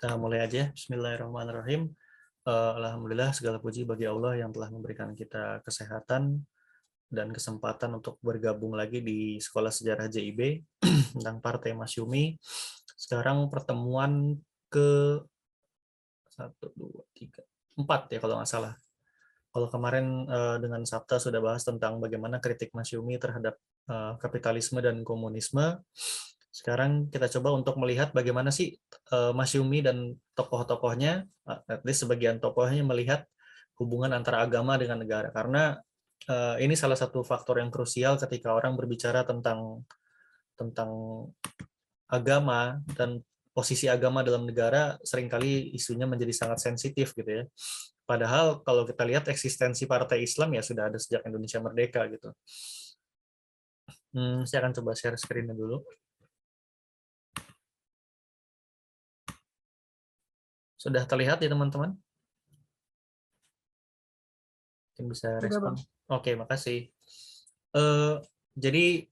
Kita mulai aja. Bismillahirrahmanirrahim. Alhamdulillah segala puji bagi Allah yang telah memberikan kita kesehatan dan kesempatan untuk bergabung lagi di Sekolah Sejarah JIB tentang Partai Masyumi. Sekarang pertemuan ke 4 ya kalau nggak salah. Kalau kemarin dengan Sabta sudah bahas tentang bagaimana kritik Masyumi terhadap kapitalisme dan komunisme. Sekarang kita coba untuk melihat bagaimana sih Masyumi dan tokoh-tokohnya, at least sebagian tokohnya melihat hubungan antara agama dengan negara. Karena ini salah satu faktor yang krusial ketika orang berbicara tentang agama dan posisi agama dalam negara, seringkali isunya menjadi sangat sensitif gitu ya. Padahal kalau kita lihat eksistensi Partai Islam ya sudah ada sejak Indonesia merdeka gitu. Saya akan coba share screen-nya dulu. Sudah terlihat ya teman-teman? Mungkin bisa respon. Oke, makasih. Jadi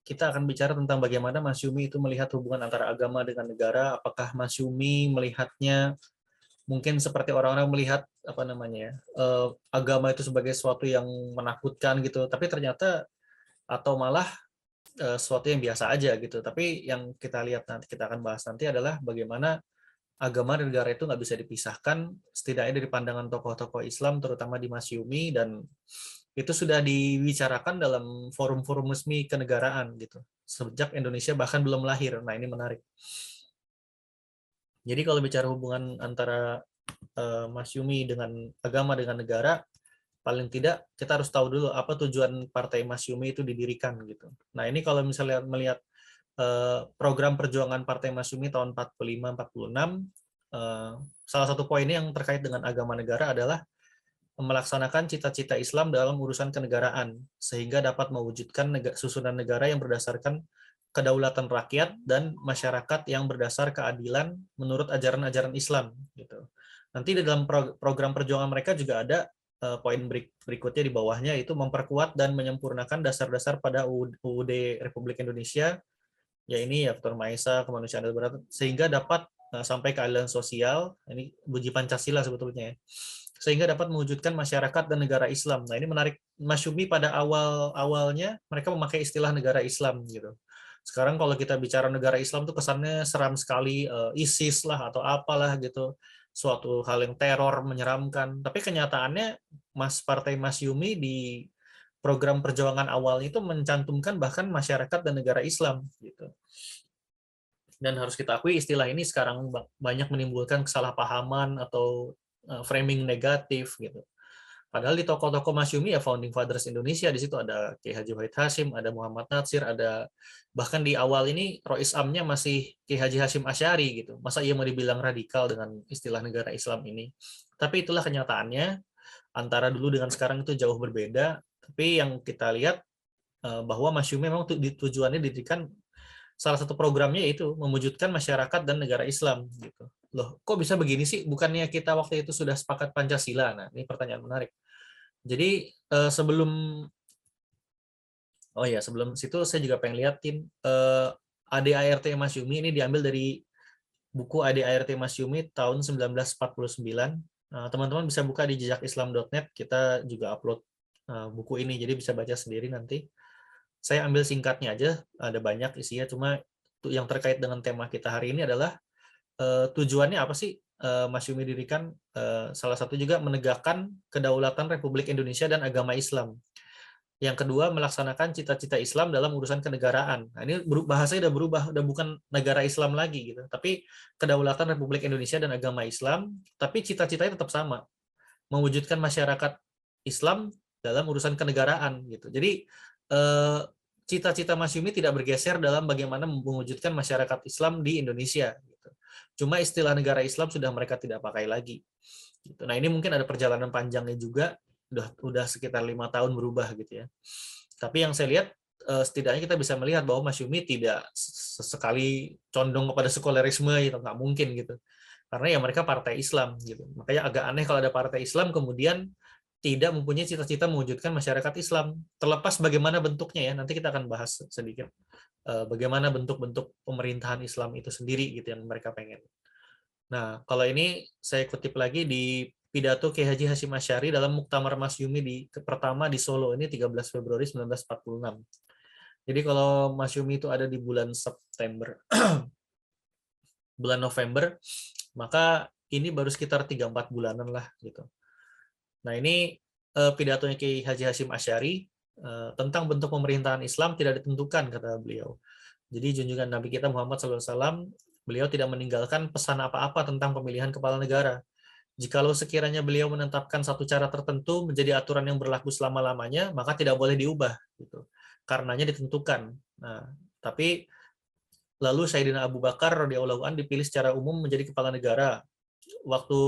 kita akan bicara tentang bagaimana Masyumi itu melihat hubungan antara agama dengan negara. Apakah Masyumi melihatnya mungkin seperti orang-orang melihat apa namanya ya, agama itu sebagai sesuatu yang menakutkan gitu, tapi ternyata atau malah sesuatu yang biasa aja gitu. Tapi yang kita lihat nanti, kita akan bahas nanti adalah bagaimana agama dan negara itu nggak bisa dipisahkan, setidaknya dari pandangan tokoh-tokoh Islam, terutama di Masyumi, dan itu sudah dibicarakan dalam forum-forum resmi kenegaraan gitu, sejak Indonesia bahkan belum lahir. Nah ini menarik. Jadi kalau bicara hubungan antara Masyumi dengan agama dengan negara, paling tidak kita harus tahu dulu apa tujuan Partai Masyumi itu didirikan gitu. Nah ini kalau misalnya melihat program perjuangan Partai Masyumi tahun 45-46, salah satu poinnya yang terkait dengan agama negara adalah melaksanakan cita-cita Islam dalam urusan kenegaraan, sehingga dapat mewujudkan susunan negara yang berdasarkan kedaulatan rakyat dan masyarakat yang berdasar keadilan menurut ajaran-ajaran Islam. Gitu. Nanti di dalam program perjuangan mereka juga ada poin berikutnya di bawahnya, itu memperkuat dan menyempurnakan dasar-dasar pada UUD Republik Indonesia, ya ini ya faktor Maesa, kemanusiaan dan berat, sehingga dapat sampai keadilan sosial, ini uji Pancasila sebetulnya ya, sehingga dapat mewujudkan masyarakat dan negara Islam. Nah ini menarik, Masyumi pada awalnya mereka memakai istilah negara Islam gitu. Sekarang kalau kita bicara negara Islam tuh kesannya seram sekali, ISIS lah atau apalah gitu, suatu hal yang teror menyeramkan. Tapi kenyataannya Partai Masyumi di program perjuangan awal itu mencantumkan bahkan masyarakat dan negara Islam gitu. Dan harus kita akui istilah ini sekarang banyak menimbulkan kesalahpahaman atau framing negatif gitu. Padahal di tokoh-tokoh Masyumi ya founding fathers Indonesia, di situ ada Kiai Haji Wahid Hasyim, ada Muhammad Natsir, ada bahkan di awal ini Rois Amnya masih Kiai Haji Hasyim Asy'ari gitu. Masa ia mau dibilang radikal dengan istilah negara Islam ini? Tapi itulah kenyataannya, antara dulu dengan sekarang itu jauh berbeda. Tapi yang kita lihat bahwa Masyumi memang tujuannya didirikan, salah satu programnya yaitu mewujudkan masyarakat dan negara Islam gitu. Loh, kok bisa begini sih? Bukannya kita waktu itu sudah sepakat Pancasila? Nah, ini pertanyaan menarik. Jadi sebelum situ saya juga pengen liatin ADART Masyumi ini diambil dari buku ADART Masyumi tahun 1949. Teman-teman bisa buka di jejakislam.net, kita juga upload buku ini, jadi bisa baca sendiri nanti. Saya ambil singkatnya aja, ada banyak isinya, cuma yang terkait dengan tema kita hari ini adalah tujuannya apa sih Masyumi dirikan. Salah satu juga menegakkan kedaulatan Republik Indonesia dan agama Islam. Yang kedua, melaksanakan cita-cita Islam dalam urusan kenegaraan. Nah, ini bahasanya udah berubah, udah bukan negara Islam lagi gitu, tapi kedaulatan Republik Indonesia dan agama Islam, tapi cita-citanya tetap sama, mewujudkan masyarakat Islam dalam urusan kenegaraan gitu. Jadi cita-cita Masyumi tidak bergeser dalam bagaimana mewujudkan masyarakat Islam di Indonesia gitu. Cuma istilah negara Islam sudah mereka tidak pakai lagi gitu. Nah ini mungkin ada perjalanan panjangnya juga, udah sekitar 5 tahun berubah gitu ya. Tapi yang saya lihat setidaknya kita bisa melihat bahwa Masyumi tidak sesekali condong kepada sekularisme gitu, nggak mungkin gitu. Karena ya mereka partai Islam gitu. Makanya agak aneh kalau ada partai Islam kemudian tidak mempunyai cita-cita mewujudkan masyarakat Islam. Terlepas bagaimana bentuknya ya, nanti kita akan bahas sedikit bagaimana bentuk-bentuk pemerintahan Islam itu sendiri gitu yang mereka pengen. Nah, kalau ini saya kutip lagi di pidato Kiai Haji Hasyim Asy'ari dalam Muktamar Masyumi pertama di Solo ini 13 Februari 1946. Jadi kalau Masyumi itu ada di bulan September, bulan November, maka ini baru sekitar 3-4 bulanan lah gitu. Nah, ini pidatonya Kiai Haji Hasyim Asy'ari tentang bentuk pemerintahan Islam tidak ditentukan, kata beliau. Jadi junjungan Nabi kita Muhammad SAW, beliau tidak meninggalkan pesan apa-apa tentang pemilihan kepala negara. Jikalau sekiranya beliau menetapkan satu cara tertentu menjadi aturan yang berlaku selama-lamanya, maka tidak boleh diubah. Gitu. Karenanya ditentukan. Nah, tapi lalu Sayyidina Abu Bakar radhiyallahu an dipilih secara umum menjadi kepala negara. Waktu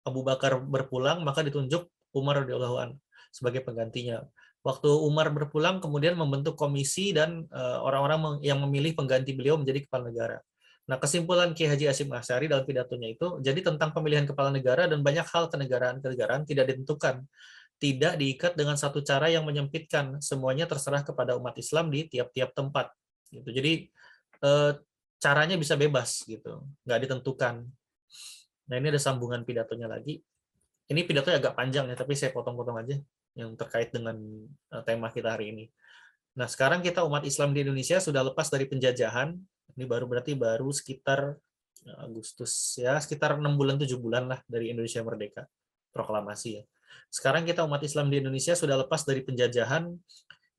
Abu Bakar berpulang, maka ditunjuk Umar radhiyallahu an sebagai penggantinya. Waktu Umar berpulang, kemudian membentuk komisi dan orang-orang yang memilih pengganti beliau menjadi kepala negara. Nah, kesimpulan Kiai Haji Hasyim Asy'ari dalam pidatonya itu, jadi tentang pemilihan kepala negara dan banyak hal kenegaraan tidak ditentukan, tidak diikat dengan satu cara yang menyempitkan, semuanya terserah kepada umat Islam di tiap-tiap tempat. Gitu. Jadi caranya bisa bebas gitu, nggak ditentukan. Nah, ini ada sambungan pidatonya lagi. Ini pidatonya agak panjang ya, tapi saya potong-potong aja yang terkait dengan tema kita hari ini. Nah, sekarang kita umat Islam di Indonesia sudah lepas dari penjajahan. Ini baru sekitar Agustus ya, sekitar 6 bulan 7 bulan lah dari Indonesia merdeka. Proklamasi ya. Sekarang kita umat Islam di Indonesia sudah lepas dari penjajahan,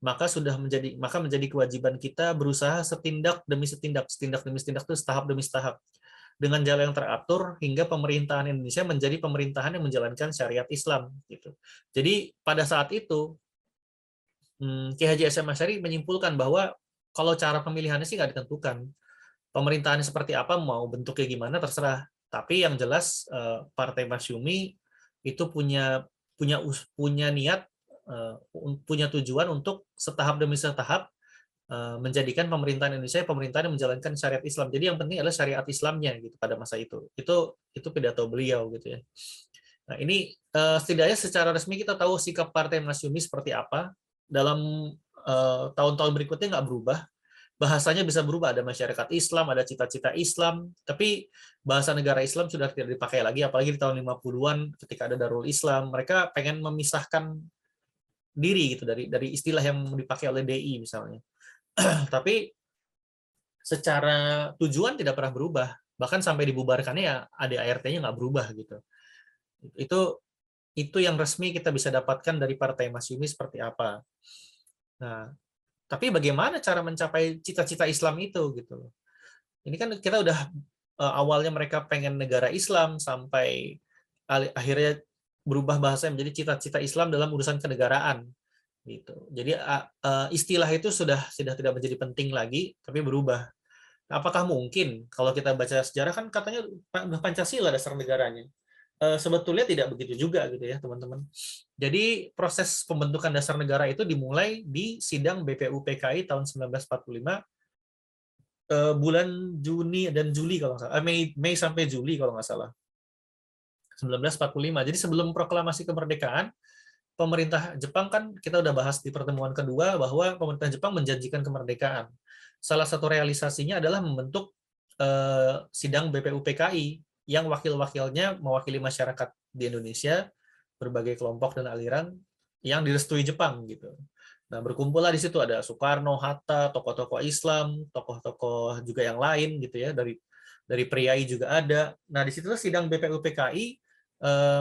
maka menjadi kewajiban kita berusaha setindak demi setindak itu setahap demi setahap dengan jalan yang teratur hingga pemerintahan Indonesia menjadi pemerintahan yang menjalankan syariat Islam gitu. Jadi pada saat itu Kiai Haji Hasyim Asy'ari menyimpulkan bahwa kalau cara pemilihannya sih nggak ditentukan. Pemerintahannya seperti apa, mau bentuknya gimana terserah. Tapi yang jelas Partai Masyumi itu punya niat, punya tujuan untuk setahap demi setahap menjadikan pemerintahan Indonesia pemerintahan yang menjalankan syariat Islam. Jadi yang penting adalah syariat Islamnya gitu pada masa itu. Itu pidato beliau gitu ya. Nah, ini setidaknya secara resmi kita tahu sikap Partai Masyumi seperti apa. Dalam tahun-tahun berikutnya nggak berubah. Bahasanya bisa berubah, ada masyarakat Islam, ada cita-cita Islam, tapi bahasa negara Islam sudah tidak dipakai lagi, apalagi di tahun 50-an ketika ada Darul Islam, mereka pengen memisahkan diri gitu dari istilah yang dipakai oleh DI misalnya. Tapi secara tujuan tidak pernah berubah, bahkan sampai dibubarkannya ya ADART-nya nggak berubah gitu. Itu yang resmi kita bisa dapatkan dari Partai Masyumi seperti apa. Nah, tapi bagaimana cara mencapai cita-cita Islam itu gitu. Ini kan kita udah awalnya mereka pengen negara Islam sampai akhirnya berubah bahasa menjadi cita-cita Islam dalam urusan kenegaraan gitu. Jadi istilah itu sudah tidak menjadi penting lagi tapi berubah. Nah, apakah mungkin kalau kita baca sejarah kan katanya Pancasila dasar negaranya. Sebetulnya tidak begitu juga gitu ya teman-teman. Jadi proses pembentukan dasar negara itu dimulai di sidang BPUPKI tahun 1945 bulan Juni dan Juli kalau nggak salah, Mei sampai Juli kalau nggak salah, 1945. Jadi sebelum proklamasi kemerdekaan, pemerintah Jepang kan kita udah bahas di pertemuan kedua bahwa pemerintah Jepang menjanjikan kemerdekaan. Salah satu realisasinya adalah membentuk sidang BPUPKI yang wakil-wakilnya mewakili masyarakat di Indonesia, berbagai kelompok dan aliran yang direstui Jepang gitu. Nah, berkumpullah di situ ada Soekarno, Hatta, tokoh-tokoh Islam, tokoh-tokoh juga yang lain gitu ya, dari priai juga ada. Nah, di situ sidang BPUPKI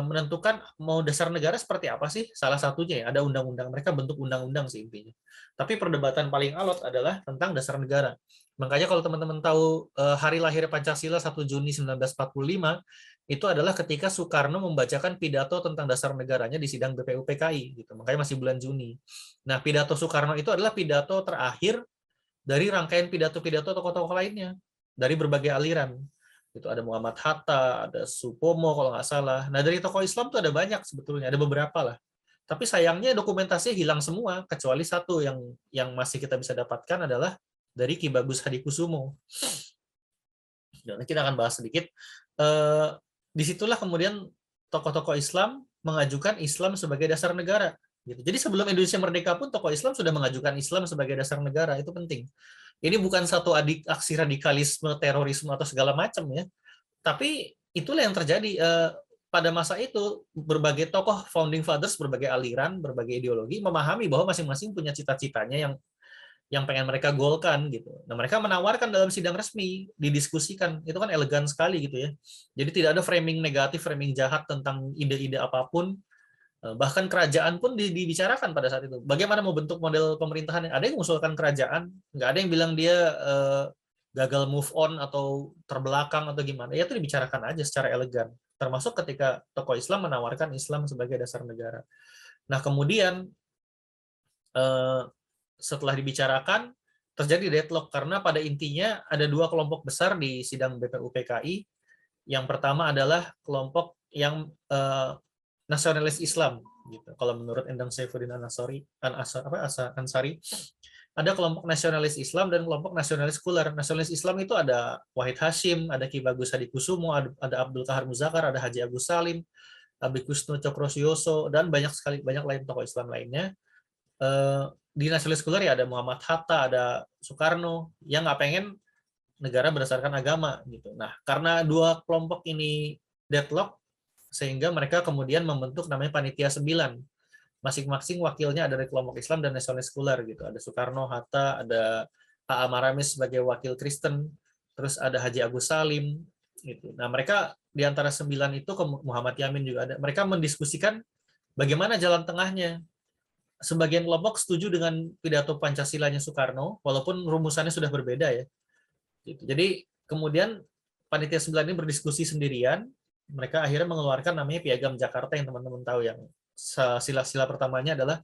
menentukan mau dasar negara seperti apa sih. Salah satunya ya ada undang-undang, mereka bentuk undang-undang sih intinya. Tapi perdebatan paling alot adalah tentang dasar negara. Makanya kalau teman-teman tahu hari lahir Pancasila 1 Juni 1945 itu adalah ketika Soekarno membacakan pidato tentang dasar negaranya di sidang BPUPKI gitu. Makanya masih bulan Juni. Nah, pidato Soekarno itu adalah pidato terakhir dari rangkaian pidato-pidato tokoh-tokoh lainnya dari berbagai aliran. Itu ada Muhammad Hatta, ada Supomo kalau nggak salah. Nah, dari tokoh Islam tuh ada banyak sebetulnya, ada beberapa lah. Tapi sayangnya dokumentasi hilang semua, kecuali satu yang masih kita bisa dapatkan adalah dari Ki Bagus Hadikusumo. Dan kita akan bahas sedikit. Disitulah kemudian tokoh-tokoh Islam mengajukan Islam sebagai dasar negara. Gitu. Jadi sebelum Indonesia merdeka pun tokoh Islam sudah mengajukan Islam sebagai dasar negara, itu penting. Ini bukan satu aksi radikalisme, terorisme atau segala macam ya, tapi itulah yang terjadi pada masa itu. Berbagai tokoh founding fathers, berbagai aliran, berbagai ideologi memahami bahwa masing-masing punya cita-citanya yang pengen mereka golkan gitu. Nah, mereka menawarkan dalam sidang resmi, didiskusikan. Itu kan elegan sekali gitu ya. Jadi tidak ada framing negatif, framing jahat tentang ide-ide apapun. Bahkan kerajaan pun dibicarakan pada saat itu. Bagaimana mau bentuk model pemerintahan? Ada yang mengusulkan kerajaan, nggak ada yang bilang dia gagal move on atau terbelakang atau gimana. Ya itu dibicarakan aja secara elegan. Termasuk ketika tokoh Islam menawarkan Islam sebagai dasar negara. Nah, kemudian setelah dibicarakan terjadi deadlock karena pada intinya ada dua kelompok besar di sidang BPUPKI. Yang pertama adalah kelompok yang nasionalis Islam gitu. Kalau menurut Endang Saifuddin Ansari, ada kelompok nasionalis Islam dan kelompok nasionalis sekuler. Nasionalis Islam itu ada Wahid Hashim, ada Ki Bagus Hadikusumo, ada Abdul Kahar Muzakar, ada Haji Agus Salim, Abi Kusno Cokrosioso, dan banyak lain tokoh Islam lainnya. Di nasionalis sekuler ya ada Muhammad Hatta, ada Soekarno yang nggak pengen negara berdasarkan agama gitu. Nah, karena dua kelompok ini deadlock, sehingga mereka kemudian membentuk namanya Panitia 9. Masing-masing wakilnya ada dari kelompok Islam dan nasionalis sekuler gitu. Ada Soekarno, Hatta, ada A.A. Maramis sebagai wakil Kristen, terus ada Haji Agus Salim gitu. Nah, mereka di antara 9 itu, Muhammad Yamin juga ada. Mereka mendiskusikan bagaimana jalan tengahnya. Sebagian kelompok setuju dengan pidato Pancasilanya Soekarno, walaupun rumusannya sudah berbeda ya. Gitu. Jadi kemudian Panitia 9 ini berdiskusi sendirian, mereka akhirnya mengeluarkan namanya Piagam Jakarta yang teman-teman tahu, yang sila-sila pertamanya adalah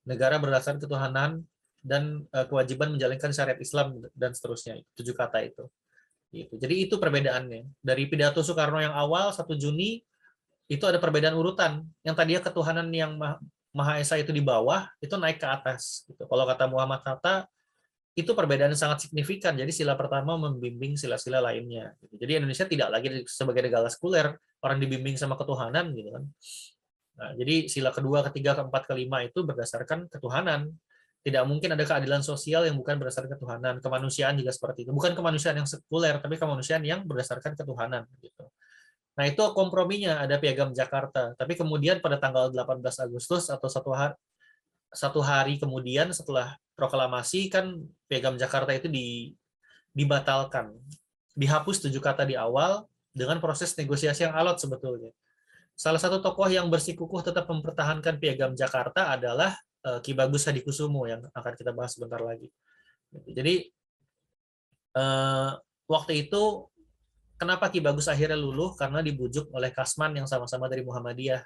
negara berdasarkan ketuhanan dan kewajiban menjalankan syariat Islam dan seterusnya, 7 kata itu. Gitu. Jadi itu perbedaannya. Dari pidato Soekarno yang awal 1 Juni itu ada perbedaan urutan. Yang tadinya ketuhanan yang Maha Esa itu di bawah, itu naik ke atas. Gitu. Kalau kata Muhammad Hatta, itu perbedaan yang sangat signifikan. Jadi sila pertama membimbing sila-sila lainnya. Gitu. Jadi Indonesia tidak lagi sebagai negara sekuler, orang dibimbing sama ketuhanan gitu kan. Nah, jadi sila kedua, ketiga, keempat, kelima itu berdasarkan ketuhanan. Tidak mungkin ada keadilan sosial yang bukan berdasarkan ketuhanan. Kemanusiaan juga seperti itu. Bukan kemanusiaan yang sekuler, tapi kemanusiaan yang berdasarkan ketuhanan. Gitu. Nah, itu komprominya, ada Piagam Jakarta. Tapi kemudian pada tanggal 18 Agustus atau satu hari kemudian setelah proklamasi, kan Piagam Jakarta itu dibatalkan. Dihapus 7 kata di awal dengan proses negosiasi yang alot sebetulnya. Salah satu tokoh yang bersikukuh tetap mempertahankan Piagam Jakarta adalah Ki Bagus Hadikusumo yang akan kita bahas sebentar lagi. Jadi waktu itu kenapa Ki Bagus akhirnya luluh? Karena dibujuk oleh Kasman yang sama-sama dari Muhammadiyah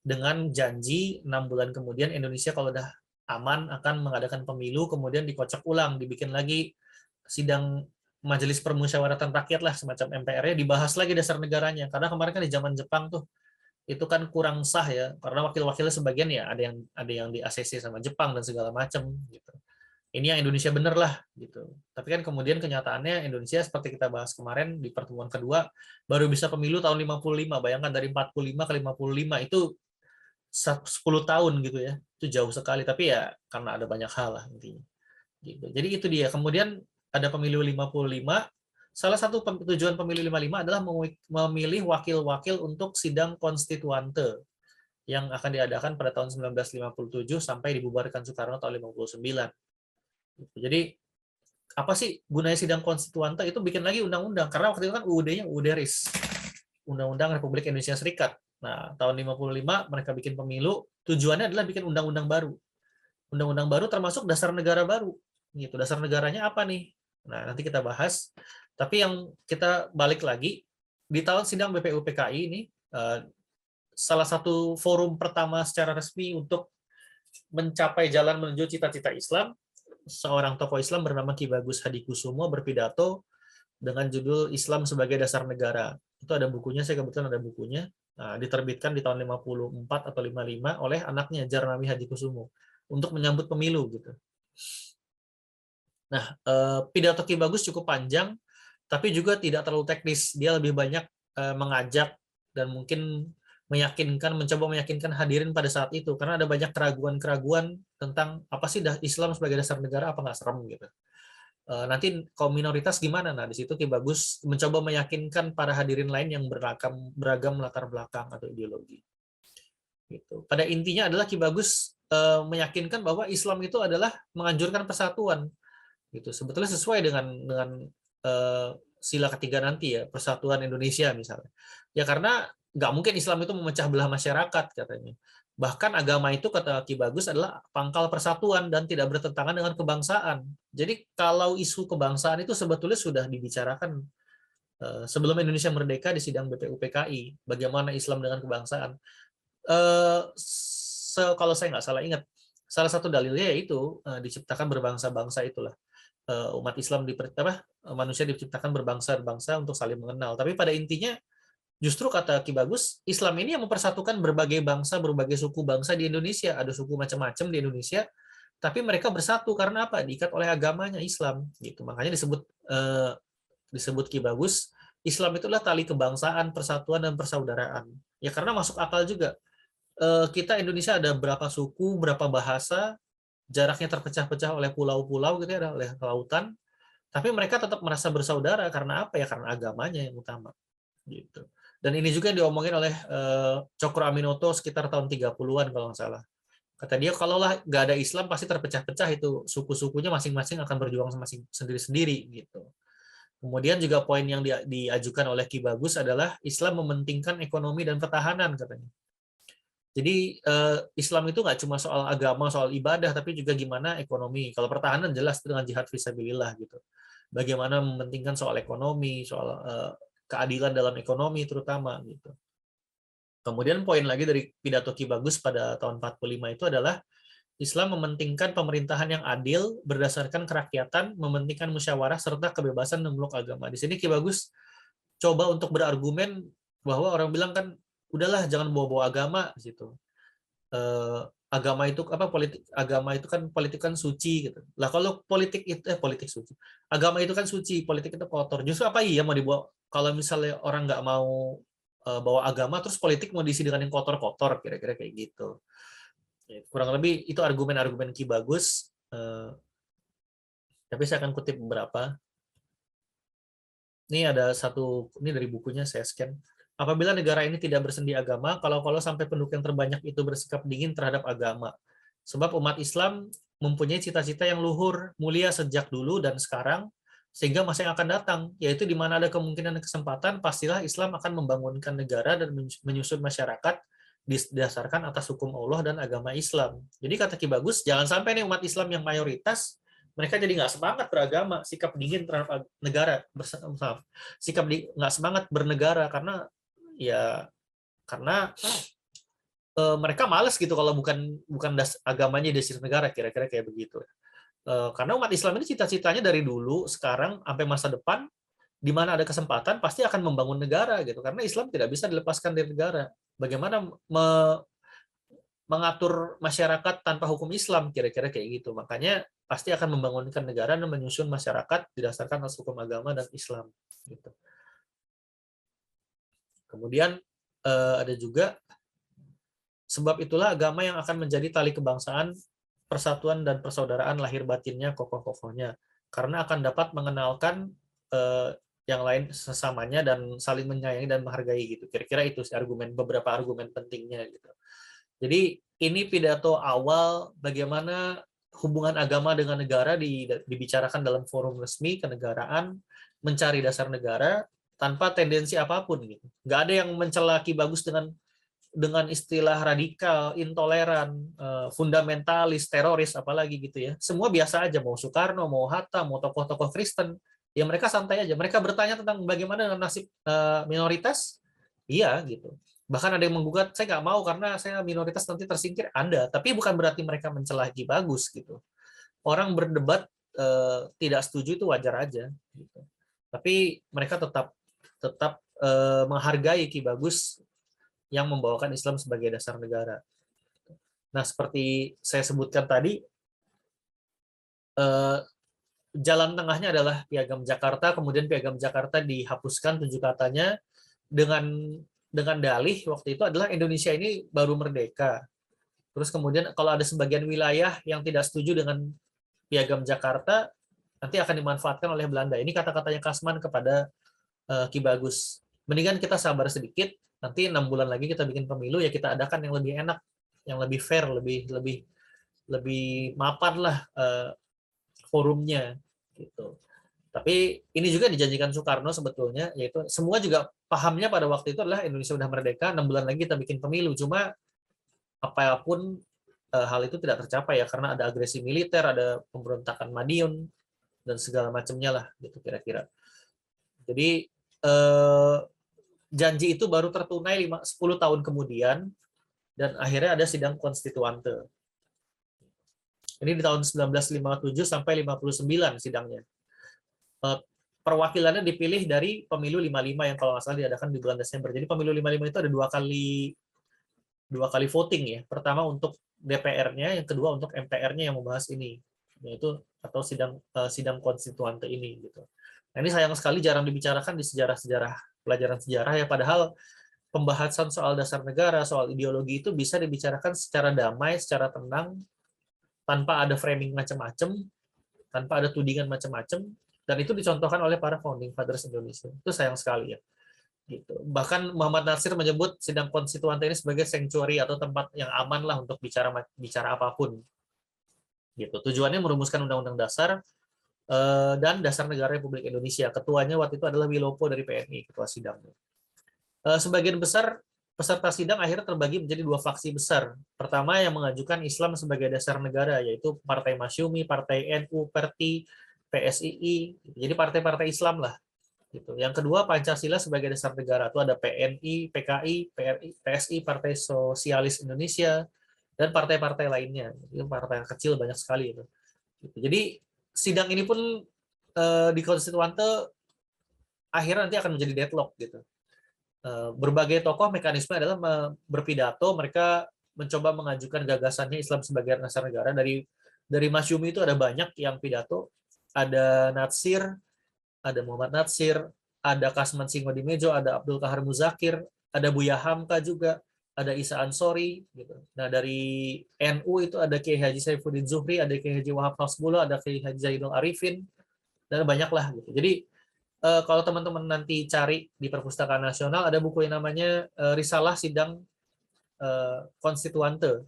dengan janji 6 bulan kemudian Indonesia kalau udah aman akan mengadakan pemilu, kemudian dikocok ulang, dibikin lagi sidang Majelis Permusyawaratan Rakyat lah, semacam MPR-nya, dibahas lagi dasar negaranya. Karena kemarin kan di zaman Jepang tuh itu kan kurang sah ya, karena wakil-wakilnya sebagian ya ada yang di ACC sama Jepang dan segala macam gitu. Ini yang Indonesia bener lah gitu. Tapi kan kemudian kenyataannya Indonesia seperti kita bahas kemarin di pertemuan kedua baru bisa pemilu tahun 55. Bayangkan dari 45 ke 55 itu 10 tahun gitu ya. Itu jauh sekali, tapi ya karena ada banyak hal lah intinya. Gitu. Jadi itu dia. Kemudian ada pemilu 55. Salah satu tujuan pemilu 55 adalah memilih wakil-wakil untuk sidang konstituante yang akan diadakan pada tahun 1957 sampai dibubarkan Soekarno tahun 59. Jadi apa sih gunanya sidang konstituante? Itu bikin lagi undang-undang, karena waktu itu kan UUD-nya UUD RIS, Undang-Undang Republik Indonesia Serikat. Nah, tahun 55 mereka bikin pemilu, tujuannya adalah bikin undang-undang baru. Undang-undang baru termasuk dasar negara baru. Gitu. Dasar negaranya apa nih? Nah, nanti kita bahas. Tapi yang kita balik lagi, di tahun sidang BPUPKI ini, salah satu forum pertama secara resmi untuk mencapai jalan menuju cita-cita Islam, seorang tokoh Islam bernama Ki Bagus Hadikusumo berpidato dengan judul Islam sebagai Dasar Negara. Itu ada bukunya, saya kebetulan ada bukunya. Nah, diterbitkan di tahun 54 atau 55 oleh anaknya Jarnami Hadikusumo untuk menyambut pemilu gitu. Nah, pidato Ki Bagus cukup panjang, tapi juga tidak terlalu teknis. Dia lebih banyak mengajak dan mungkin mencoba meyakinkan hadirin pada saat itu, karena ada banyak keraguan-keraguan tentang apa sih Islam sebagai dasar negara, apa nggak serem gitu. nanti kaum minoritas gimana? Nah, di situ Ki Bagus mencoba meyakinkan para hadirin lain yang beragam latar belakang atau ideologi. Gitu. Pada intinya adalah Ki Bagus meyakinkan bahwa Islam itu adalah menganjurkan persatuan. Gitu. Sebetulnya sesuai dengan sila ketiga nanti ya, persatuan Indonesia misalnya. Ya karena nggak mungkin Islam itu memecah belah masyarakat katanya. Bahkan agama itu kata Ki Bagus adalah pangkal persatuan dan tidak bertentangan dengan kebangsaan. Jadi kalau isu kebangsaan itu sebetulnya sudah dibicarakan sebelum Indonesia merdeka di sidang BPUPKI, bagaimana Islam dengan kebangsaan. Kalau saya nggak salah ingat, salah satu dalilnya yaitu diciptakan berbangsa-bangsa itulah. Umat Islam manusia diciptakan berbangsa-bangsa untuk saling mengenal. Tapi pada intinya justru kata Ki Bagus, Islam ini yang mempersatukan berbagai bangsa, berbagai suku bangsa di Indonesia. Ada suku macam-macam di Indonesia, tapi mereka bersatu karena apa? Diikat oleh agamanya Islam. Gitu. Makanya disebut Ki Bagus, Islam itulah tali kebangsaan, persatuan dan persaudaraan. Ya karena masuk akal juga. Kita Indonesia ada berapa suku, berapa bahasa, jaraknya terpecah-pecah oleh pulau-pulau gitu ya, oleh lautan, tapi mereka tetap merasa bersaudara karena apa ya? Karena agamanya yang utama gitu. Dan ini juga yang diomongin oleh Cokro Aminoto sekitar tahun 30-an kalau nggak salah. Kata dia kalaulah nggak ada Islam pasti terpecah-pecah itu, suku-sukunya masing-masing akan berjuang sendiri-sendiri gitu. Kemudian juga poin yang diajukan oleh Ki Bagus adalah Islam mementingkan ekonomi dan pertahanan katanya. Jadi Islam itu nggak cuma soal agama, soal ibadah, tapi juga gimana ekonomi. Kalau pertahanan jelas dengan jihad fisabilillah gitu. Bagaimana mementingkan soal ekonomi, soal keadilan dalam ekonomi terutama gitu. Kemudian poin lagi dari pidato Ki Bagus pada tahun 45 itu adalah Islam mementingkan pemerintahan yang adil berdasarkan kerakyatan, mementingkan musyawarah serta kebebasan memeluk agama. Di sini Ki Bagus coba untuk berargumen bahwa orang bilang kan udahlah jangan bawa-bawa agama gitu. Agama itu politik kan suci gitu. Lah kalau politik suci. Agama itu kan suci, politik itu kotor. Justru apa iya mau dibawa kalau misalnya orang nggak mau bawa agama terus politik mau diisi dengan yang kotor-kotor kira-kira kayak gitu. Ya, kurang lebih itu argumen-argumen Ki Bagus. Tapi saya akan kutip beberapa. Ini ada ini dari bukunya saya scan. Apabila negara ini tidak bersendi agama, kalau sampai penduduk yang terbanyak itu bersikap dingin terhadap agama. Sebab umat Islam mempunyai cita-cita yang luhur, mulia sejak dulu dan sekarang, sehingga masa yang akan datang, yaitu di mana ada kemungkinan dan kesempatan, pastilah Islam akan membangunkan negara dan menyusun masyarakat didasarkan atas hukum Allah dan agama Islam. Jadi kata Ki Bagus, jangan sampai nih umat Islam yang mayoritas, mereka jadi nggak semangat beragama, sikap dingin terhadap negara, sikap nggak semangat bernegara karena mereka malas gitu kalau bukan agamanya dasar negara, kira-kira kayak begitu. Karena umat Islam ini cita-citanya dari dulu, sekarang sampai masa depan, di mana ada kesempatan pasti akan membangun negara gitu. Karena Islam tidak bisa dilepaskan dari negara. Bagaimana mengatur masyarakat tanpa hukum Islam, kira-kira kayak gitu. Makanya pasti akan membangunkan negara dan menyusun masyarakat didasarkan atas hukum agama dan Islam. Gitu. Kemudian ada juga sebab itulah agama yang akan menjadi tali kebangsaan, persatuan dan persaudaraan lahir batinnya kokoh-kokohnya, karena akan dapat mengenalkan yang lain sesamanya dan saling menyayangi dan menghargai gitu. Kira-kira itu sih beberapa argumen pentingnya gitu. Jadi ini pidato awal bagaimana hubungan agama dengan negara dibicarakan dalam forum resmi kenegaraan, mencari dasar negara tanpa tendensi apapun gitu. Nggak ada yang mencela Ki Bagus dengan istilah radikal, intoleran, fundamentalis, teroris, apalagi gitu ya. Semua biasa aja, mau Soekarno, mau Hatta, mau tokoh-tokoh Kristen, ya mereka santai aja. Mereka bertanya tentang bagaimana dengan nasib minoritas, iya gitu. Bahkan ada yang menggugat, saya nggak mau karena saya minoritas nanti tersingkir. Anda, tapi bukan berarti mereka mencela Ki Bagus gitu. Orang berdebat tidak setuju itu wajar aja. Gitu. Tapi mereka tetap menghargai Ki Bagus yang membawakan Islam sebagai dasar negara. Nah, seperti saya sebutkan tadi, jalan tengahnya adalah Piagam Jakarta, kemudian Piagam Jakarta dihapuskan 7 katanya dengan dalih waktu itu adalah Indonesia ini baru merdeka. Terus kemudian kalau ada sebagian wilayah yang tidak setuju dengan Piagam Jakarta, nanti akan dimanfaatkan oleh Belanda. Ini kata-katanya Kasman kepada Ki Bagus. Mendingan kita sabar sedikit, nanti 6 bulan lagi kita bikin pemilu, ya kita adakan yang lebih enak, yang lebih fair, lebih mapan lah forumnya gitu. Tapi ini juga dijanjikan Soekarno sebetulnya, yaitu semua juga pahamnya pada waktu itu adalah Indonesia sudah merdeka, 6 bulan lagi kita bikin pemilu. Cuma apapun hal itu tidak tercapai ya, karena ada agresi militer, ada pemberontakan Madiun, dan segala macamnya lah, gitu kira-kira. Jadi janji itu baru tertunai 10 tahun kemudian, dan akhirnya ada sidang konstituante. Ini di tahun 1957 sampai 59 sidangnya. Perwakilannya dipilih dari pemilu 55 yang kalau nggak salah diadakan di bulan Desember. Jadi pemilu 55 itu ada dua kali voting ya. Pertama untuk DPR-nya, yang kedua untuk MPR-nya yang membahas ini, yaitu atau sidang konstituante ini gitu. Nah, ini sayang sekali jarang dibicarakan di pelajaran sejarah ya, padahal pembahasan soal dasar negara, soal ideologi itu bisa dibicarakan secara damai, secara tenang, tanpa ada framing macam-macam, tanpa ada tudingan macam-macam, dan itu dicontohkan oleh para founding fathers Indonesia. Itu sayang sekali ya. Gitu. Bahkan Muhammad Natsir menyebut sidang konstituante ini sebagai sanctuary atau tempat yang aman lah untuk bicara apapun. Gitu. Tujuannya merumuskan undang-undang dasar dan dasar negara Republik Indonesia. Ketuanya waktu itu adalah Wilopo dari PNI, ketua sidangnya. Sebagian besar peserta sidang akhirnya terbagi menjadi dua faksi besar. Pertama yang mengajukan Islam sebagai dasar negara, yaitu Partai Masyumi, Partai NU, PERTI, PSII. Jadi partai-partai Islam lah. Gitu. Yang kedua Pancasila sebagai dasar negara. Itu ada PNI, PKI, PRI, PSI, Partai Sosialis Indonesia, dan partai-partai lainnya. Itu partai yang kecil banyak sekali itu. Jadi sidang ini pun di konstituante akhirnya nanti akan menjadi deadlock gitu. Berbagai tokoh mekanisme adalah berpidato, mereka mencoba mengajukan gagasannya Islam sebagai dasar negara. Dari Masyumi itu ada banyak yang pidato, ada Natsir, ada Muhammad Natsir, ada Kasman Singodimedjo, ada Abdul Kahar Muzakir, ada Buya Hamka juga, ada Isa Ansori gitu. Nah, dari NU itu ada Kiai Haji Saifuddin Zuhri, ada Kiai Haji Wahab Hasbullah, ada Kiai Haji Zainul Arifin, dan banyak lah gitu. Jadi kalau teman-teman nanti cari di Perpustakaan Nasional ada buku yang namanya Risalah Sidang Konstituante.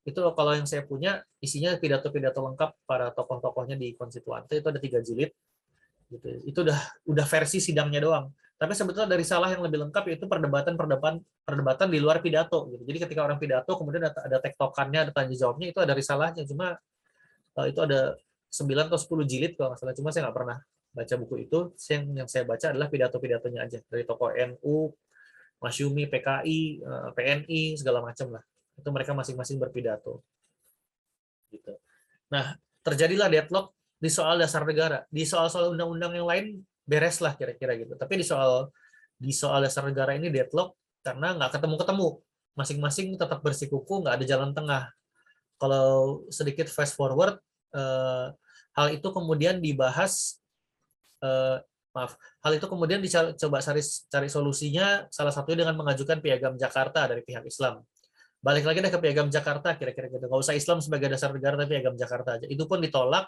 Itu kalau yang saya punya isinya pidato-pidato lengkap para tokoh-tokohnya di Konstituante, itu ada 3 jilid. Gitu. Itu udah versi sidangnya doang. Tapi sebetulnya dari salah yang lebih lengkap yaitu perdebatan di luar pidato. Gitu. Jadi ketika orang pidato kemudian ada tektokannya, ada tanya jawabnya, itu ada risalahnya. Cuma itu ada 9 atau 10 jilid kalau nggak salah. Cuma saya nggak pernah baca buku itu. Yang saya baca adalah pidato-pidatonya aja dari tokoh NU, Masyumi, PKI, PNI, segala macam lah. Itu mereka masing-masing berpidato. Gitu. Nah, terjadilah deadlock di soal dasar negara. Di soal-soal undang-undang yang lain beres lah kira-kira gitu. Tapi di soal dasar negara ini deadlock karena nggak ketemu-ketemu. Masing-masing tetap bersikuku, nggak ada jalan tengah. Kalau sedikit fast forward, hal itu kemudian dibahas, hal itu kemudian dicoba cari solusinya, salah satunya dengan mengajukan Piagam Jakarta dari pihak Islam. Balik lagi deh ke Piagam Jakarta, kira-kira gitu. Nggak usah Islam sebagai dasar negara, tapi Piagam Jakarta aja. Itu pun ditolak.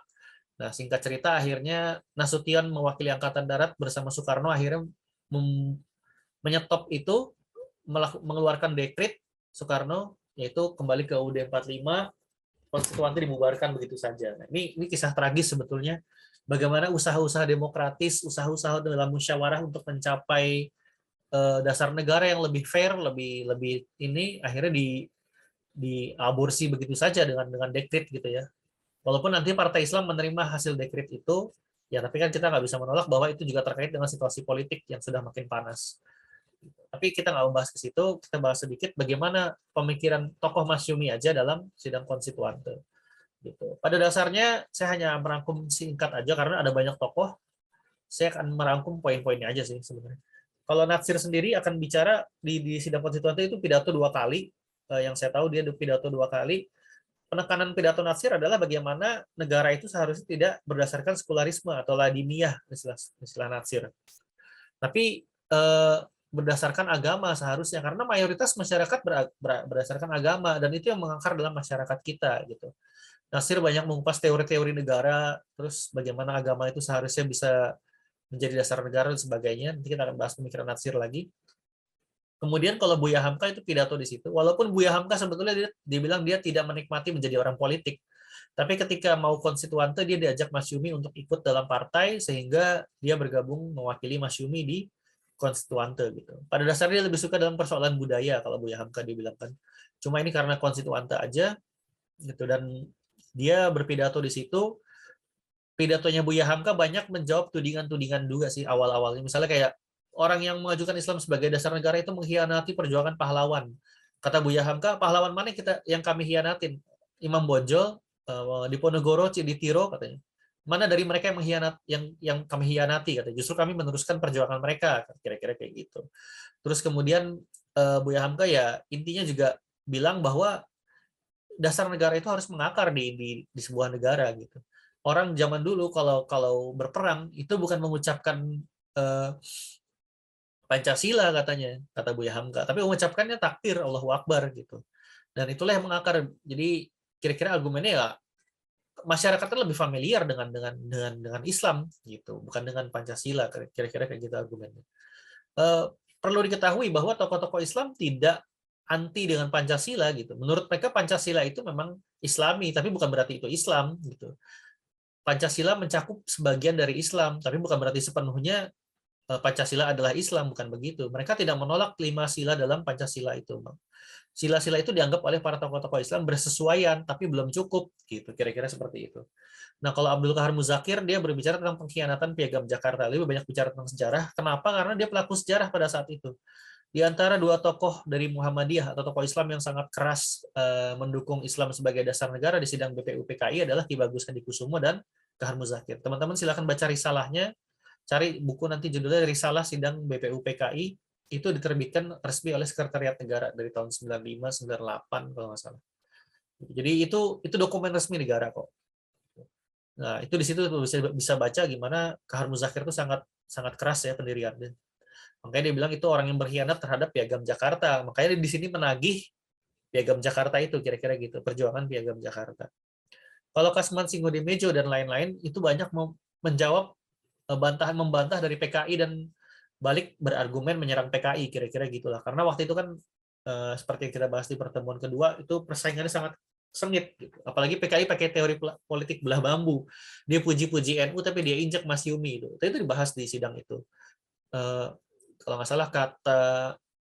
Nah, singkat cerita, akhirnya Nasution mewakili Angkatan Darat bersama Soekarno akhirnya menyetop itu, mengeluarkan dekret Soekarno, yaitu kembali ke UUD 45, konstituante dibubarkan begitu saja. Nah, ini kisah tragis sebetulnya, bagaimana usaha-usaha demokratis, usaha-usaha dalam musyawarah untuk mencapai dasar negara yang lebih fair, lebih ini akhirnya diaborsi begitu saja dengan dekret gitu ya. Walaupun nanti Partai Islam menerima hasil dekret itu, ya tapi kan kita nggak bisa menolak bahwa itu juga terkait dengan situasi politik yang sudah makin panas. Tapi kita nggak membahas ke situ, kita bahas sedikit bagaimana pemikiran tokoh Masyumi aja dalam sidang konstituante. Gitu. Pada dasarnya saya hanya merangkum singkat aja karena ada banyak tokoh. Saya akan merangkum poin-poinnya aja sih sebenarnya. Kalau Natsir sendiri akan bicara di sidang konstituante itu pidato 2 kali. Yang saya tahu dia pidato 2 kali. Penekanan pidato Natsir adalah bagaimana negara itu seharusnya tidak berdasarkan sekularisme atau ladiniyah, istilah Natsir. Tapi berdasarkan agama seharusnya, karena mayoritas masyarakat berdasarkan agama, dan itu yang mengakar dalam masyarakat kita gitu. Nasir banyak mengupas teori-teori negara, terus bagaimana agama itu seharusnya bisa menjadi dasar negara dan sebagainya. Nanti kita akan bahas pemikiran Nasir lagi. Kemudian kalau Buya Hamka itu pidato di situ, walaupun Buya Hamka sebetulnya dia bilang dia tidak menikmati menjadi orang politik, tapi ketika mau konstituante dia diajak Mas Yumi untuk ikut dalam partai sehingga dia bergabung mewakili Mas Yumi di konstituante gitu. Pada dasarnya dia lebih suka dalam persoalan budaya kalau Buya Hamka dibilang kan. Cuma ini karena konstituante aja gitu, dan dia berpidato di situ. Pidatonya Buya Hamka banyak menjawab tudingan-tudingan juga sih awal-awalnya. Misalnya kayak orang yang mengajukan Islam sebagai dasar negara itu mengkhianati perjuangan pahlawan. Kata Buya Hamka, pahlawan mana yang kami hianatin? Imam Bonjol, Diponegoro, Ciditiro katanya. Mana dari mereka yang mengkhianat yang kami hianati katanya. Justru kami meneruskan perjuangan mereka, kira-kira kayak gitu. Terus kemudian Buya Hamka ya intinya juga bilang bahwa dasar negara itu harus mengakar di sebuah negara gitu. Orang zaman dulu kalau berperang itu bukan mengucapkan eh, Pancasila katanya, kata Buya Hamka, tapi mengucapkannya takbir Allahu Akbar gitu. Dan itulah yang mengakar. Jadi kira-kira argumennya ya masyarakat lebih familiar dengan Islam gitu, bukan dengan Pancasila, kira-kira kayak gitu argumennya. Eh, Perlu diketahui bahwa tokoh-tokoh Islam tidak anti dengan Pancasila gitu. Menurut mereka Pancasila itu memang Islami, tapi bukan berarti itu Islam gitu. Pancasila mencakup sebagian dari Islam, tapi bukan berarti sepenuhnya Pancasila adalah Islam, bukan begitu. Mereka tidak menolak 5 sila dalam Pancasila itu. Sila-sila itu dianggap oleh para tokoh-tokoh Islam bersesuaian, tapi belum cukup, gitu. Kira-kira seperti itu. Nah, kalau Abdul Qahar Muzakir, dia berbicara tentang pengkhianatan Piagam Jakarta. Lebih banyak bicara tentang sejarah. Kenapa? Karena dia pelaku sejarah pada saat itu. Di antara dua tokoh dari Muhammadiyah atau tokoh Islam yang sangat keras mendukung Islam sebagai dasar negara di sidang BPU PKI adalah Ki Bagus Hadikusumo dan Qahar Muzakir. Teman-teman silakan baca risalahnya, cari buku nanti judulnya Risalah Sidang BPU PKI, itu diterbitkan resmi oleh Sekretariat Negara dari tahun 95 98 kalau nggak salah. Jadi itu dokumen resmi negara kok. Nah, itu di situ bisa baca gimana Qahar Muzakir itu sangat sangat keras ya pendiriannya. Makanya dia bilang itu orang yang berkhianat terhadap Piagam Jakarta. Makanya di sini menagih Piagam Jakarta itu, kira-kira gitu, perjuangan Piagam Jakarta. Kalau Kasman Singodemejo dan lain-lain itu banyak menjawab membantah dari PKI dan balik berargumen menyerang PKI, kira-kira gitulah. Karena waktu itu kan seperti yang kita bahas di pertemuan kedua, itu persaingannya sangat sengit gitu. Apalagi PKI pakai teori politik belah bambu. Dia puji-puji NU tapi dia injek Mas Yumi itu. Itu dibahas di sidang itu. Kalau nggak salah kata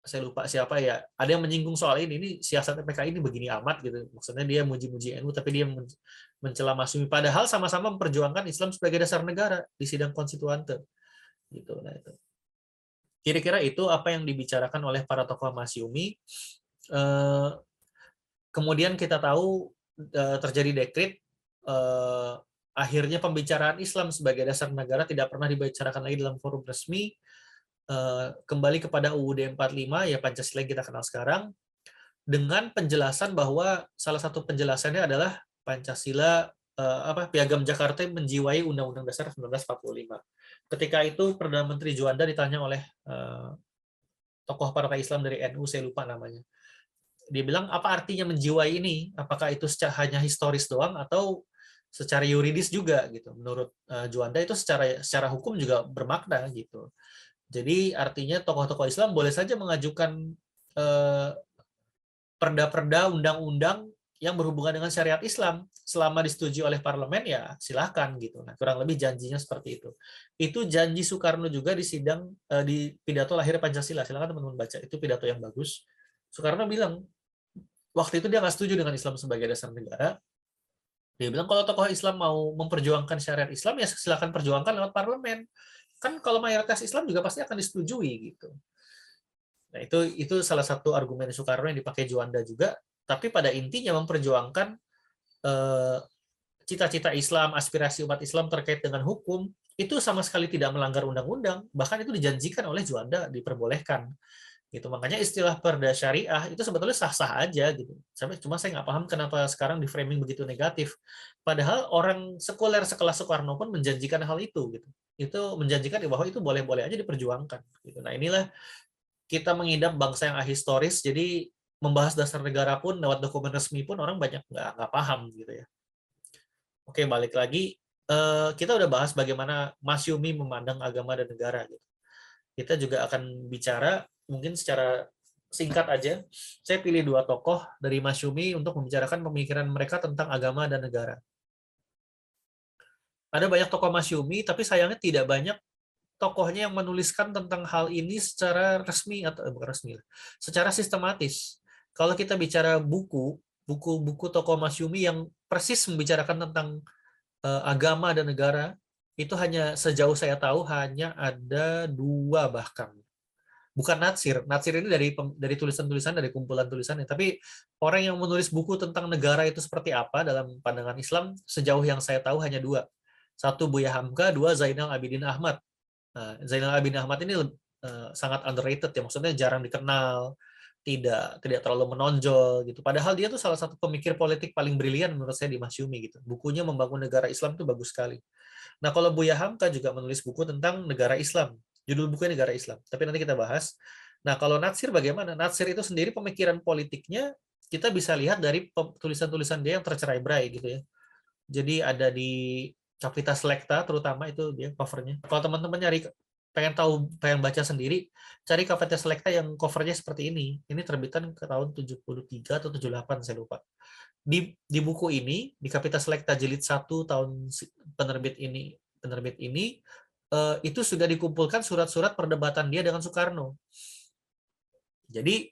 saya lupa siapa ya, ada yang menyinggung soal ini siasat PKI ini begini amat gitu, maksudnya dia muji-muji NU tapi dia mencela Masyumi, padahal sama-sama memperjuangkan Islam sebagai dasar negara di sidang konstituante gitu. Nah itu kira-kira itu apa yang dibicarakan oleh para tokoh Masyumi. Kemudian kita tahu terjadi dekret, akhirnya pembicaraan Islam sebagai dasar negara tidak pernah dibicarakan lagi dalam forum resmi. Kembali kepada UUD 45 ya Pancasila yang kita kenal sekarang, dengan penjelasan bahwa salah satu penjelasannya adalah Pancasila Piagam Jakarta menjiwai Undang-Undang Dasar 1945. Ketika itu Perdana Menteri Juanda ditanya oleh tokoh partai Islam dari NU, saya lupa namanya. Dia bilang apa artinya menjiwai ini? Apakah itu hanya historis doang atau secara yuridis juga gitu? Menurut Juanda itu secara hukum juga bermakna gitu. Jadi artinya tokoh-tokoh Islam boleh saja mengajukan perda-perda, undang-undang yang berhubungan dengan syariat Islam selama disetujui oleh parlemen ya silahkan gitu. Nah kurang lebih janjinya seperti itu. Itu janji Soekarno juga di sidang di pidato lahir Pancasila. Silakan teman-teman baca. Itu pidato yang bagus. Soekarno bilang waktu itu dia nggak setuju dengan Islam sebagai dasar negara. Dia bilang kalau tokoh Islam mau memperjuangkan syariat Islam ya silakan perjuangkan lewat parlemen. Kan kalau mayoritas Islam juga pasti akan disetujui gitu. Nah, itu salah satu argumen Soekarno yang dipakai Juanda juga, tapi pada intinya memperjuangkan cita-cita Islam, aspirasi umat Islam terkait dengan hukum, itu sama sekali tidak melanggar undang-undang, bahkan itu dijanjikan oleh Juanda diperbolehkan. Gitu. Makanya istilah perda syariah itu sebetulnya sah-sah aja gitu. Cuma saya nggak paham kenapa sekarang di framing begitu negatif. Padahal orang sekuler sekelas Soekarno pun menjanjikan hal itu gitu. Itu menjanjikan bahwa itu boleh-boleh aja diperjuangkan gitu. Nah, inilah kita mengidap bangsa yang ahistoris, jadi membahas dasar negara pun lewat dokumen resmi pun orang banyak nggak paham gitu ya. Oke, balik lagi. Kita udah bahas bagaimana Masyumi memandang agama dan negara. Gitu. Kita juga akan bicara, mungkin secara singkat aja, saya pilih 2 tokoh dari Masyumi untuk membicarakan pemikiran mereka tentang agama dan negara. Ada banyak tokoh Masyumi, tapi sayangnya tidak banyak tokohnya yang menuliskan tentang hal ini secara resmi atau bukan resmi, secara sistematis. Kalau kita bicara buku tokoh Masyumi yang persis membicarakan tentang agama dan negara, itu hanya sejauh saya tahu hanya ada 2 bahkan. Bukan Natsir. Natsir ini dari tulisan-tulisan, dari kumpulan tulisannya. Tapi orang yang menulis buku tentang negara itu seperti apa dalam pandangan Islam, sejauh yang saya tahu hanya 2. Satu Buya Hamka, 2 Zainal Abidin Ahmad. Nah, Zainal Abidin Ahmad ini sangat underrated ya, maksudnya jarang dikenal, tidak terlalu menonjol gitu. Padahal dia tuh salah satu pemikir politik paling brilian menurut saya di Masyumi gitu. Bukunya membangun negara Islam tuh bagus sekali. Nah, kalau Buya Hamka juga menulis buku tentang negara Islam. Judul bukunya Negara Islam. Tapi nanti kita bahas. Nah, kalau Natsir bagaimana? Natsir itu sendiri pemikiran politiknya kita bisa lihat dari tulisan-tulisan dia yang tercerai-berai gitu ya. Jadi ada di Capitas Selecta terutama itu dia covernya. Kalau teman-teman nyari pengen baca sendiri, cari Capitas Selecta yang covernya seperti ini. Ini terbitan ke tahun 73 atau 78 saya lupa. Di buku ini, di Capitas Selecta jilid 1 tahun penerbit ini itu sudah dikumpulkan surat-surat perdebatan dia dengan Soekarno. Jadi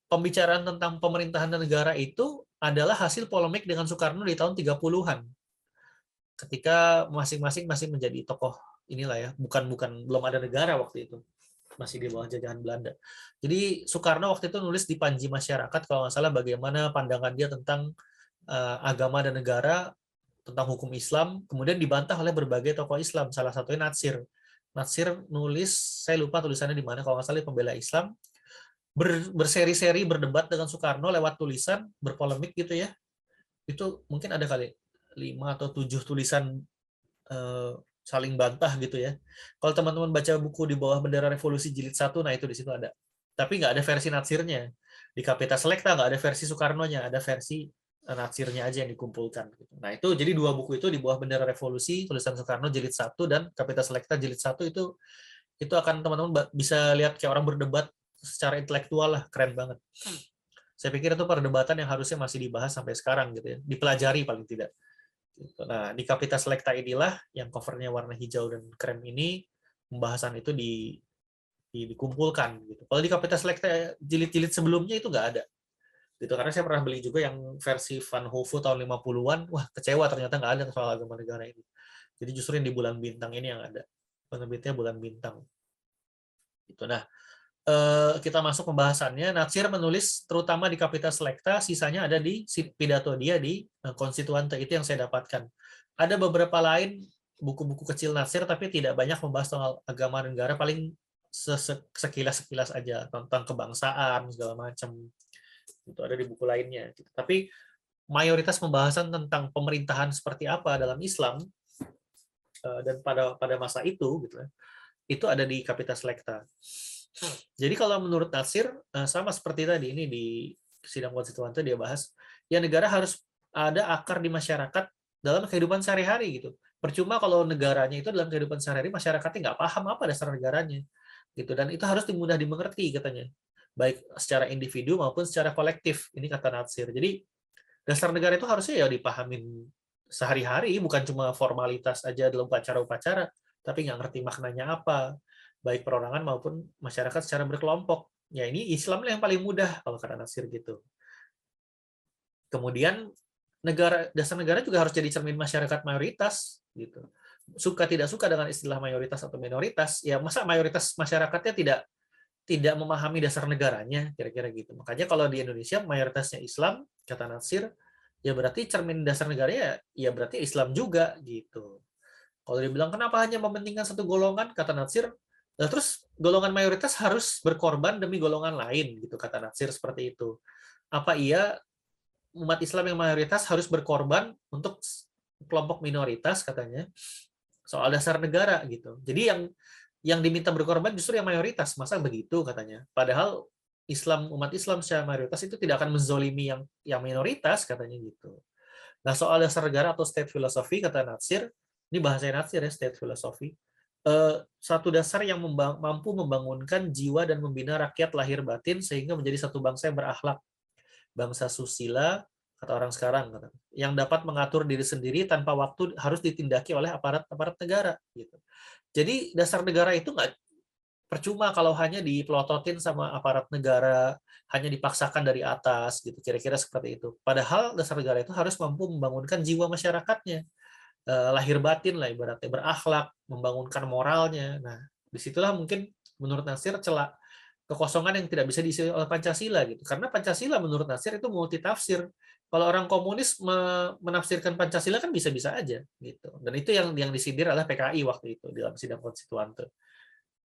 pembicaraan tentang pemerintahan dan negara itu adalah hasil polemik dengan Soekarno di tahun 30-an. Ketika masing-masing masih menjadi tokoh inilah ya, belum ada negara waktu itu. Masih di bawah jajahan Belanda. Jadi Soekarno waktu itu nulis di Panji Masyarakat kalau nggak salah bagaimana pandangan dia tentang agama dan negara, tentang hukum Islam, kemudian dibantah oleh berbagai tokoh Islam, salah satunya Natsir. Natsir nulis, saya lupa tulisannya di mana, kalau nggak salah Pembela Islam, berseri-seri berdebat dengan Soekarno lewat tulisan, berpolemik gitu ya. Itu mungkin ada kali 5 atau 7 tulisan saling bantah gitu ya. Kalau teman-teman baca buku Di Bawah Bendera Revolusi jilid 1, nah itu di situ ada. Tapi nggak ada versi Natsirnya. Di Capitas Selecta nggak ada versi Soekarno-nya, ada versi Natsirnya aja yang dikumpulkan. Nah itu jadi 2 buku itu Di Bawah Bendera Revolusi tulisan Soekarno jilid 1 dan Capitas Selecta jilid 1 itu akan teman-teman bisa lihat kayak orang berdebat secara intelektual lah, keren banget. Saya pikir itu perdebatan yang harusnya masih dibahas sampai sekarang gitu ya, dipelajari paling tidak. Nah, di Capitas Selecta inilah yang covernya warna hijau dan krem ini, pembahasan itu dikumpulkan. Gitu. Kalau di Capitas Selecta jilid-jilid sebelumnya itu nggak ada. Gitu. Karena saya pernah beli juga yang versi Van Hove tahun 50-an, wah kecewa ternyata nggak ada soal agama negara ini. Jadi justru yang di Bulan Bintang ini yang ada. Penerbitnya Bulan Bintang. Gitu. Nah, kita masuk pembahasannya. Natsir menulis terutama di Capitas Selecta, sisanya ada di pidato dia di Konstituante, itu yang saya dapatkan. Ada beberapa lain buku-buku kecil Natsir, tapi tidak banyak membahas soal agama dan negara, paling sekilas-sekilas aja tentang kebangsaan segala macam. Itu ada di buku lainnya. Tapi mayoritas pembahasan tentang pemerintahan seperti apa dalam Islam dan pada masa itu gitu, itu ada di Capitas Selecta. Jadi kalau menurut Natsir, sama seperti tadi, ini di sidang konstituante dia bahas, ya negara harus ada akar di masyarakat dalam kehidupan sehari-hari gitu. Percuma kalau negaranya itu dalam kehidupan sehari-hari, masyarakatnya nggak paham apa dasar negaranya. Gitu. Dan itu harus mudah dimengerti katanya. Baik secara individu maupun secara kolektif, ini kata Natsir. Jadi dasar negara itu harusnya ya dipahamin sehari-hari, bukan cuma formalitas aja dalam upacara-upacara, tapi nggak ngerti maknanya apa, baik perorangan maupun masyarakat secara berkelompok. Ya ini Islam yang paling mudah kalau kata Natsir gitu. Kemudian dasar negara juga harus jadi cermin masyarakat mayoritas gitu. Suka tidak suka dengan istilah mayoritas atau minoritas, ya masa mayoritas masyarakatnya tidak memahami dasar negaranya, kira-kira gitu. Makanya kalau di Indonesia mayoritasnya Islam, kata Natsir, ya berarti cermin dasar negaranya ya berarti Islam juga gitu. Kalau dibilang kenapa hanya mementingkan satu golongan, kata Natsir, nah, terus golongan mayoritas harus berkorban demi golongan lain, gitu kata Natsir seperti itu. Apa iya umat Islam yang mayoritas harus berkorban untuk kelompok minoritas katanya soal dasar negara gitu. Jadi yang yang diminta berkorban justru yang mayoritas. Masa begitu katanya? Padahal umat Islam secara mayoritas itu tidak akan menzolimi yang minoritas katanya gitu. Nah, soal dasar negara atau state philosophy, kata Natsir, ini bahasanya Natsir ya, state philosophy, satu dasar yang mampu membangunkan jiwa dan membina rakyat lahir batin sehingga menjadi satu bangsa yang berakhlak, bangsa susila, kata orang sekarang, yang dapat mengatur diri sendiri tanpa waktu harus ditindaki oleh aparat-aparat negara. Gitu. Jadi dasar negara itu nggak percuma kalau hanya dipelototin sama aparat negara, hanya dipaksakan dari atas, gitu. Kira-kira seperti itu. Padahal dasar negara itu harus mampu membangunkan jiwa masyarakatnya, lahir batin lah ibaratnya, berakhlak, membangunkan moralnya. Nah, disitulah mungkin menurut Nasir celah kekosongan yang tidak bisa diisi oleh Pancasila gitu. Karena Pancasila menurut Nasir itu multitafsir. Kalau orang komunis menafsirkan Pancasila kan bisa-bisa aja gitu. Dan itu yang disindir adalah PKI waktu itu dalam sidang konstituante.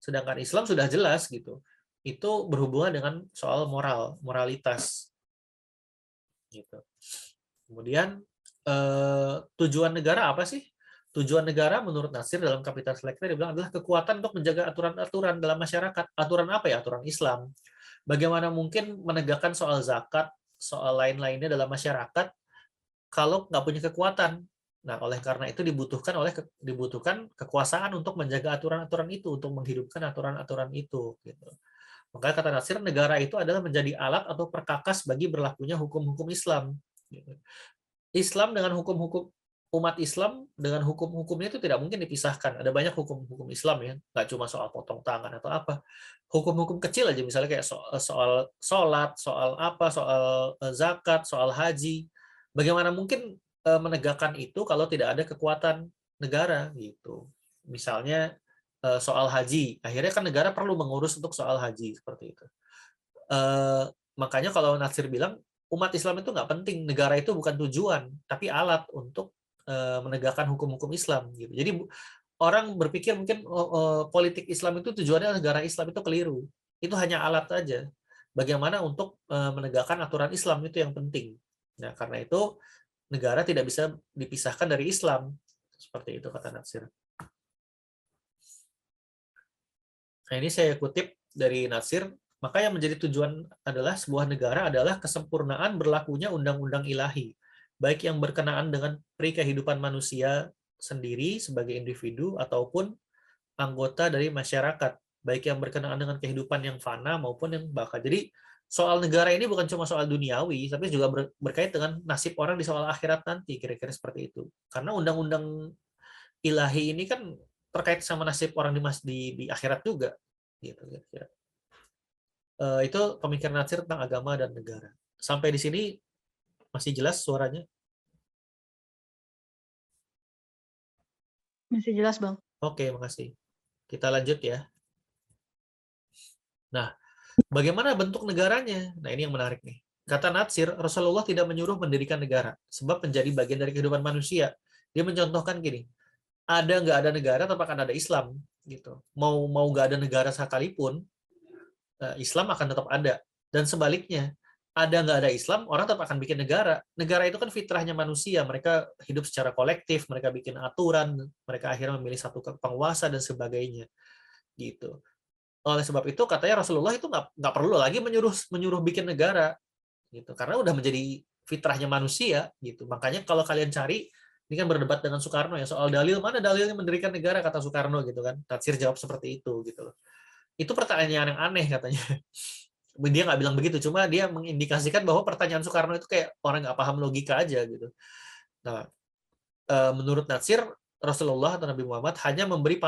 Sedangkan Islam sudah jelas gitu. Itu berhubungan dengan soal moralitas gitu. Kemudian tujuan negara apa sih? Tujuan negara menurut Nasir dalam Kapital Selekta dia bilang adalah kekuatan untuk menjaga aturan-aturan dalam masyarakat. Aturan apa ya? Aturan Islam. Bagaimana mungkin menegakkan soal zakat, soal lain-lainnya dalam masyarakat kalau nggak punya kekuatan? Nah, oleh karena itu dibutuhkan kekuasaan untuk menjaga aturan-aturan itu, untuk menghidupkan aturan-aturan itu. Gitu. Makanya kata Nasir, negara itu adalah menjadi alat atau perkakas bagi berlakunya hukum-hukum Islam. Gitu. Islam dengan hukum-hukum umat Islam dengan hukum-hukumnya itu tidak mungkin dipisahkan. Ada banyak hukum-hukum Islam ya, nggak cuma soal potong tangan atau apa. Hukum-hukum kecil aja misalnya kayak soal sholat, soal apa, soal zakat, soal haji. Bagaimana mungkin menegakkan itu kalau tidak ada kekuatan negara gitu. Misalnya soal haji, akhirnya kan negara perlu mengurus untuk soal haji seperti itu. Makanya kalau Natsir bilang umat Islam itu nggak penting, negara itu bukan tujuan, tapi alat untuk menegakkan hukum-hukum Islam. Gitu. Jadi orang berpikir mungkin politik Islam itu tujuannya negara Islam, itu keliru. Itu hanya alat saja. Bagaimana untuk menegakkan aturan Islam itu yang penting. Nah, karena itu negara tidak bisa dipisahkan dari Islam. Seperti itu kata Natsir. Nah, ini saya kutip dari Natsir. Maka yang menjadi tujuan adalah sebuah negara adalah kesempurnaan berlakunya undang-undang ilahi, baik yang berkenaan dengan kehidupan manusia sendiri sebagai individu ataupun anggota dari masyarakat, baik yang berkenaan dengan kehidupan yang fana maupun yang bakal. Jadi soal negara ini bukan cuma soal duniawi, tapi juga berkait dengan nasib orang di soal akhirat nanti, kira-kira seperti itu. Karena undang-undang ilahi ini kan terkait sama nasib orang di akhirat juga, gitu kira-kira. Itu pemikiran Natsir tentang agama dan negara. Sampai di sini masih jelas suaranya? Masih jelas, Bang. Oke, makasih. Kita lanjut ya. Nah, bagaimana bentuk negaranya? Nah, ini yang menarik nih. Kata Natsir, Rasulullah tidak menyuruh mendirikan negara, sebab menjadi bagian dari kehidupan manusia. Dia mencontohkan gini, nggak ada negara tanpa akan ada Islam. Gitu. Mau nggak ada negara sekalipun, Islam akan tetap ada. Dan sebaliknya, nggak ada Islam, orang tetap akan bikin negara. Negara itu kan fitrahnya manusia, mereka hidup secara kolektif, mereka bikin aturan, mereka akhirnya memilih satu penguasa dan sebagainya. Gitu. Oleh sebab itu katanya Rasulullah itu nggak perlu lagi menyuruh bikin negara, gitu. Karena udah menjadi fitrahnya manusia, gitu. Makanya kalau kalian cari, ini kan berdebat dengan Soekarno ya soal dalil, mana dalilnya mendirikan negara, kata Soekarno gitu kan. Tatsir jawab seperti itu gitu loh. Itu pertanyaan yang aneh katanya. Dia nggak bilang begitu, cuma dia mengindikasikan bahwa pertanyaan Soekarno itu kayak orang nggak paham logika aja gitu. Nah, menurut Natsir, Rasulullah atau Nabi Muhammad hanya memberi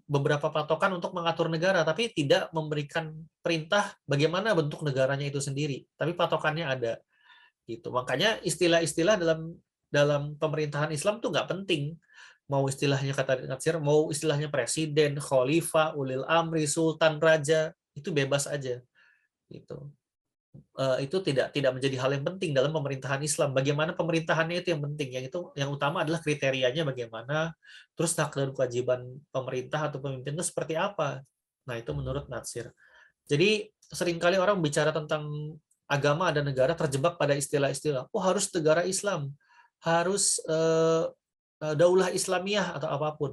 beberapa patokan untuk mengatur negara, tapi tidak memberikan perintah bagaimana bentuk negaranya itu sendiri. Tapi patokannya ada. Gitu. Makanya istilah-istilah dalam pemerintahan Islam tuh nggak penting. Mau istilahnya kata Natsir, mau istilahnya presiden, khalifah, ulil amri, sultan, raja, itu bebas aja. Gitu. Itu tidak menjadi hal yang penting dalam pemerintahan Islam. Bagaimana pemerintahannya itu yang penting. Yang utama adalah kriterianya bagaimana, terus hak dan kewajiban pemerintah atau pemimpin itu seperti apa. Nah, itu menurut Natsir. Jadi seringkali orang bicara tentang agama dan negara terjebak pada istilah-istilah. Oh, harus negara Islam, harus daulah Islamiyah atau apapun.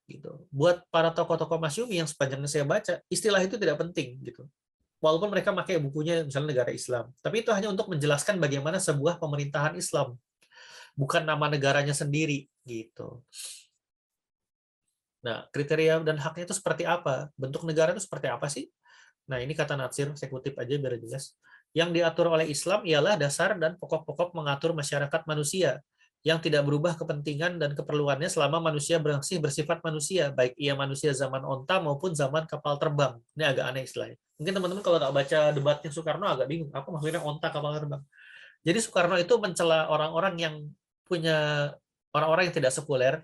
gitu. Buat para tokoh-tokoh Masyumi yang sepanjang saya baca, istilah itu tidak penting gitu. Walaupun mereka pakai bukunya misalnya negara Islam, tapi itu hanya untuk menjelaskan bagaimana sebuah pemerintahan Islam, bukan nama negaranya sendiri gitu. Nah, kriteria dan haknya itu seperti apa? Bentuk negara itu seperti apa sih? Nah, ini kata Natsir, saya kutip aja biar jelas. Yang diatur oleh Islam ialah dasar dan pokok-pokok mengatur masyarakat manusia yang tidak berubah kepentingan dan keperluannya selama manusia masih bersifat manusia, baik ia manusia zaman onta maupun zaman kapal terbang. Ini agak aneh istilahnya. Mungkin teman-teman kalau tak baca debatnya Soekarno agak bingung, apa maksudnya onta kapal terbang? Jadi Soekarno itu mencela orang-orang yang punya orang-orang yang tidak sekuler.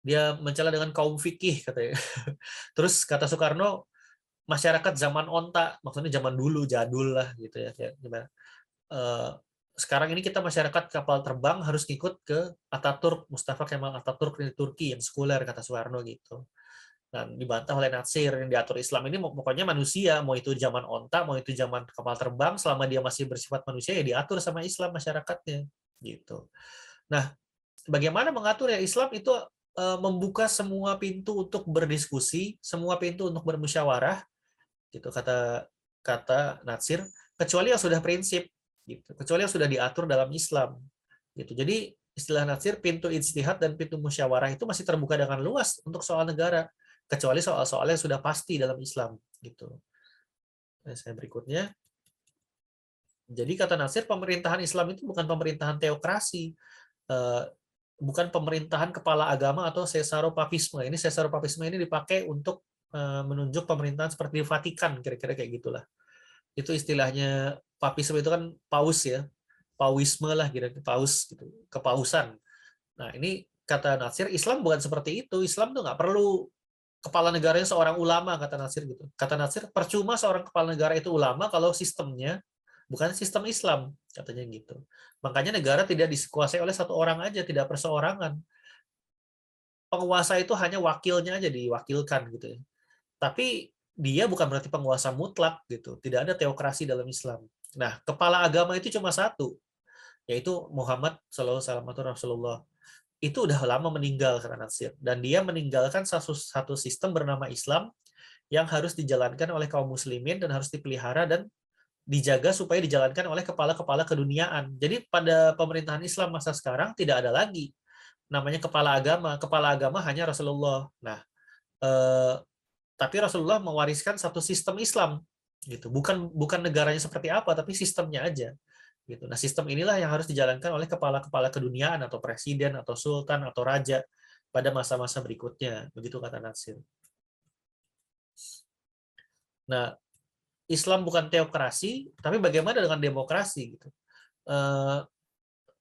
Dia mencela dengan kaum fikih katanya. Terus kata Soekarno, masyarakat zaman onta, maksudnya zaman dulu jadul lah gitu ya, kayak gimana. Sekarang ini kita masyarakat kapal terbang harus ikut ke Ataturk, Mustafa Kemal Ataturk di Turki yang sekuler kata Soekarno gitu. Dan dibantah oleh Natsir, yang diatur Islam ini pokoknya manusia, mau itu zaman onta, mau itu zaman kapal terbang, selama dia masih bersifat manusia ya diatur sama Islam masyarakatnya gitu. Nah, bagaimana mengatur ya Islam itu membuka semua pintu untuk berdiskusi, semua pintu untuk bermusyawarah, gitu kata kata Natsir, kecuali yang sudah prinsip, gitu, kecuali yang sudah diatur dalam Islam, gitu. Jadi istilah Natsir, pintu ijtihad dan pintu musyawarah itu masih terbuka dengan luas untuk soal negara, kecuali soal-soal yang sudah pasti dalam Islam, gitu. Nah, saya berikutnya. Jadi kata Natsir, pemerintahan Islam itu bukan pemerintahan teokrasi, bukan pemerintahan kepala agama atau Caesaropapisme. Ini Caesaropapisme ini dipakai untuk menunjuk pemerintahan seperti Vatikan, kira-kira kayak gitulah. Itu istilahnya papisme itu kan paus ya, pauisme lah kira-kira, paus gitu, kepausan. Nah ini kata Natsir, Islam bukan seperti itu. Islam tuh nggak perlu kepala negaranya seorang ulama, kata Natsir gitu. Kata Natsir, percuma seorang kepala negara itu ulama kalau sistemnya bukan sistem Islam, katanya gitu. Makanya negara tidak dikuasai oleh satu orang aja, tidak perseorangan. Penguasa itu hanya wakilnya aja diwakilkan gitu ya. Tapi dia bukan berarti penguasa mutlak gitu. Tidak ada teokrasi dalam Islam. Nah, kepala agama itu cuma satu, yaitu Muhammad Sallallahu Alaihi Wasallam, Rasulullah. Itu udah lama meninggal karena Natsir, dan dia meninggalkan satu sistem bernama Islam yang harus dijalankan oleh kaum muslimin dan harus dipelihara dan dijaga supaya dijalankan oleh kepala-kepala keduniaan. Jadi pada pemerintahan Islam masa sekarang tidak ada lagi namanya kepala agama. Kepala agama hanya Rasulullah. Nah, tapi Rasulullah mewariskan satu sistem Islam gitu. Bukan negaranya seperti apa, tapi sistemnya aja. Gitu. Nah, sistem inilah yang harus dijalankan oleh kepala-kepala keduniaan atau presiden atau sultan atau raja pada masa-masa berikutnya. Begitu kata Natsir. Nah, Islam bukan teokrasi, tapi bagaimana dengan demokrasi gitu?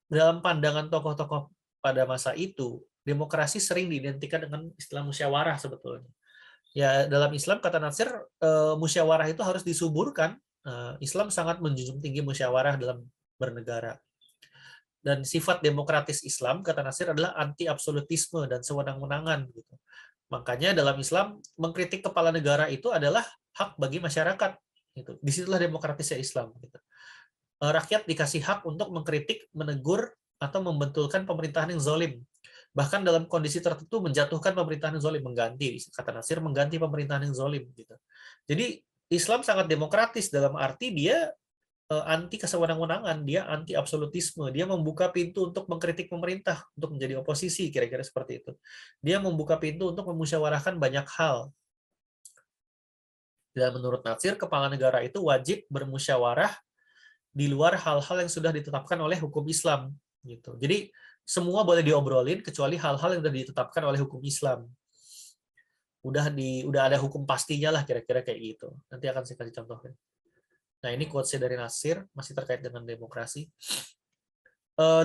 Dalam pandangan tokoh-tokoh pada masa itu, demokrasi sering diidentikan dengan istilah musyawarah sebetulnya. Ya, dalam Islam kata Natsir, musyawarah itu harus disuburkan. Islam sangat menjunjung tinggi musyawarah dalam bernegara. Dan sifat demokratis Islam kata Natsir adalah anti absolutisme dan sewenang-wenangan gitu. Makanya dalam Islam mengkritik kepala negara itu adalah hak bagi masyarakat. Gitu. Disitulah demokratisnya Islam. Gitu. Rakyat dikasih hak untuk mengkritik, menegur, atau membetulkan pemerintahan yang zalim. Bahkan dalam kondisi tertentu menjatuhkan pemerintahan yang zalim, mengganti, kata Natsir, mengganti pemerintahan yang zalim. Gitu. Jadi Islam sangat demokratis dalam arti dia anti kesewenang-wenangan, dia anti absolutisme, dia membuka pintu untuk mengkritik pemerintah, untuk menjadi oposisi, kira-kira seperti itu. Dia membuka pintu untuk memusyawarahkan banyak hal. Dan menurut Natsir, kepala negara itu wajib bermusyawarah di luar hal-hal yang sudah ditetapkan oleh hukum Islam. Gitu. Jadi semua boleh diobrolin kecuali hal-hal yang sudah ditetapkan oleh hukum Islam. Udah ada hukum pastinya lah, kira-kira kayak gitu. Nanti akan saya kasih contohnya. Nah, ini quotes dari Natsir, masih terkait dengan demokrasi.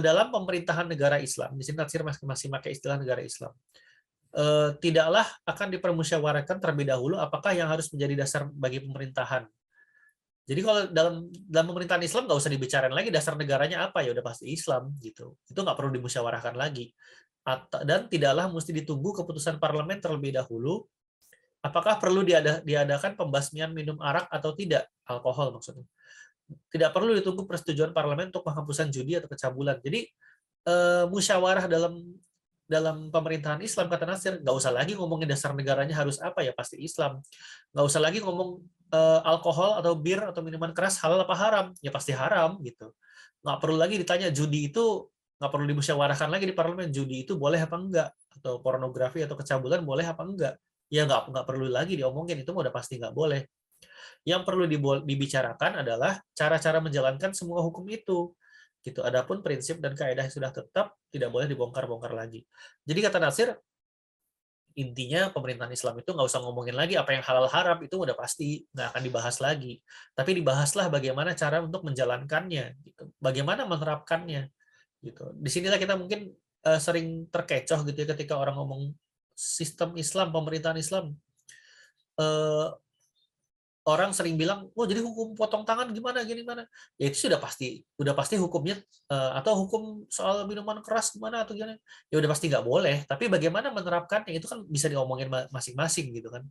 Dalam pemerintahan negara Islam, di sini Natsir masih pakai istilah negara Islam, tidaklah akan dipermusyawarahkan terlebih dahulu apakah yang harus menjadi dasar bagi pemerintahan. Jadi kalau dalam pemerintahan Islam nggak usah dibicarain lagi dasar negaranya apa, ya udah pasti Islam gitu. Itu nggak perlu dimusyawarahkan lagi. Dan tidaklah mesti ditunggu keputusan parlemen terlebih dahulu apakah perlu diadakan pembasmian minum arak atau tidak, alkohol maksudnya. Tidak perlu ditunggu persetujuan parlemen untuk penghapusan judi atau kecabulan. Jadi musyawarah dalam dalam pemerintahan Islam, kata Nasir, nggak usah lagi ngomongin dasar negaranya harus apa, ya pasti Islam. Nggak usah lagi ngomong alkohol atau bir atau minuman keras halal apa haram, ya pasti haram gitu. Nggak perlu lagi ditanya judi itu, nggak perlu dimusyawarahkan lagi di parlemen, judi itu boleh apa enggak, atau pornografi atau kecabulan boleh apa enggak. Ya nggak perlu lagi diomongin, itu udah pasti nggak boleh. Yang perlu dibicarakan adalah cara-cara menjalankan semua hukum itu. Gitu. Adapun prinsip dan kaidah yang sudah tetap tidak boleh dibongkar-bongkar lagi. Jadi kata Nasir, intinya pemerintahan Islam itu nggak usah ngomongin lagi apa yang halal haram, itu udah pasti nggak akan dibahas lagi. Tapi dibahaslah bagaimana cara untuk menjalankannya, gitu. Bagaimana menerapkannya. Gitu. Disinilah kita mungkin sering terkecoh gitu ya ketika orang ngomong sistem Islam, pemerintahan Islam. Orang sering bilang, "Oh, jadi hukum potong tangan gimana gini mana?" Ya itu udah pasti hukumnya, atau hukum soal minuman keras gimana atau gimana. Ya udah pasti nggak boleh, tapi bagaimana menerapkannya itu kan bisa diomongin masing-masing gitu kan.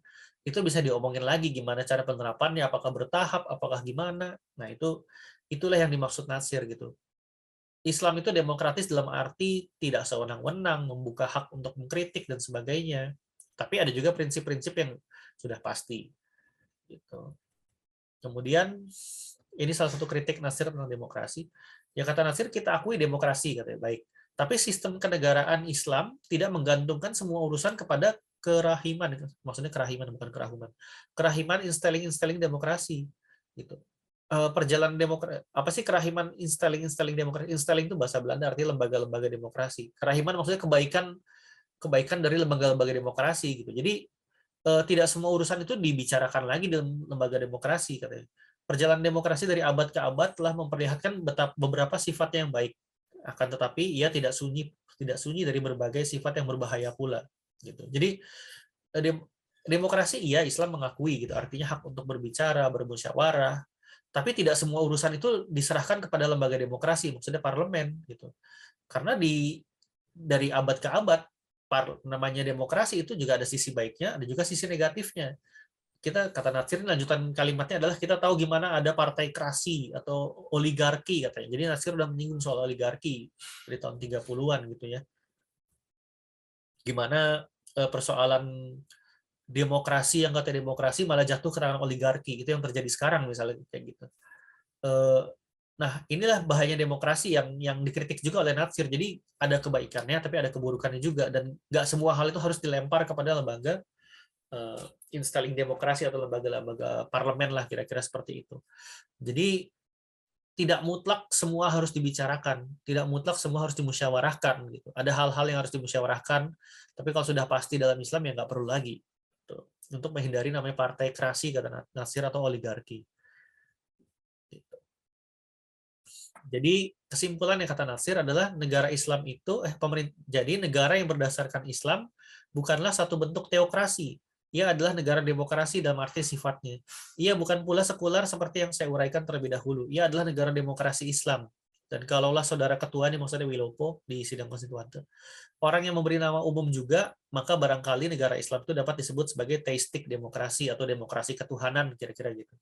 Itu bisa diomongin lagi gimana cara penerapannya, apakah bertahap, apakah gimana. Nah, itulah yang dimaksud Nasir gitu. Islam itu demokratis dalam arti tidak sewenang-wenang, membuka hak untuk mengkritik dan sebagainya. Tapi ada juga prinsip-prinsip yang sudah pasti gitu. Kemudian ini salah satu kritik Nasir tentang demokrasi. Ya kata Nasir, kita akui demokrasi katanya, baik. Tapi sistem kenegaraan Islam tidak menggantungkan semua urusan kepada kerahiman, maksudnya kerahiman bukan kerahuman. Kerahiman installing demokrasi gitu. Perjalanan demokrasi apa sih kerahiman installing demokrasi? Installing itu bahasa Belanda artinya lembaga-lembaga demokrasi. Kerahiman maksudnya kebaikan dari lembaga-lembaga demokrasi gitu. Jadi tidak semua urusan itu dibicarakan lagi dalam lembaga demokrasi katanya. Perjalanan demokrasi dari abad ke abad telah memperlihatkan beberapa sifatnya yang baik. Akan tetapi ia tidak sunyi dari berbagai sifat yang berbahaya pula gitu. Jadi demokrasi iya Islam mengakui gitu, artinya hak untuk berbicara, bermusyawarah, tapi tidak semua urusan itu diserahkan kepada lembaga demokrasi, maksudnya parlemen gitu. Karena dari abad ke abad namanya demokrasi itu juga ada sisi baiknya, ada juga sisi negatifnya. Kita kata Nasir lanjutan kalimatnya adalah kita tahu gimana ada partai krasi atau oligarki katanya. Jadi Nasir udah menyinggung soal oligarki dari tahun 30-an gitu ya. Gimana persoalan demokrasi yang kata demokrasi malah jatuh ke tangan oligarki, itu yang terjadi sekarang misalnya kayak gitu. Nah, inilah bahayanya demokrasi yang dikritik juga oleh Natsir. Jadi ada kebaikannya, tapi ada keburukannya juga. Dan nggak semua hal itu harus dilempar kepada lembaga installing demokrasi atau lembaga-lembaga parlemen lah, kira-kira seperti itu. Jadi tidak mutlak semua harus dibicarakan, tidak mutlak semua harus dimusyawarahkan. Gitu. Ada hal-hal yang harus dimusyawarahkan, tapi kalau sudah pasti dalam Islam ya nggak perlu lagi. Gitu. Untuk menghindari namanya partai krasi, kata Natsir, atau oligarki. Jadi kesimpulan yang kata Nasir adalah negara Islam itu jadi negara yang berdasarkan Islam bukanlah satu bentuk teokrasi. Ia adalah negara demokrasi dalam arti sifatnya. Ia bukan pula sekular seperti yang saya uraikan terlebih dahulu. Ia adalah negara demokrasi Islam. Dan kalaulah saudara ketua ini maksudnya Wilopo di sidang konstituante, orang yang memberi nama umum juga, maka barangkali negara Islam itu dapat disebut sebagai teistik demokrasi atau demokrasi ketuhanan, kira-kira gitu.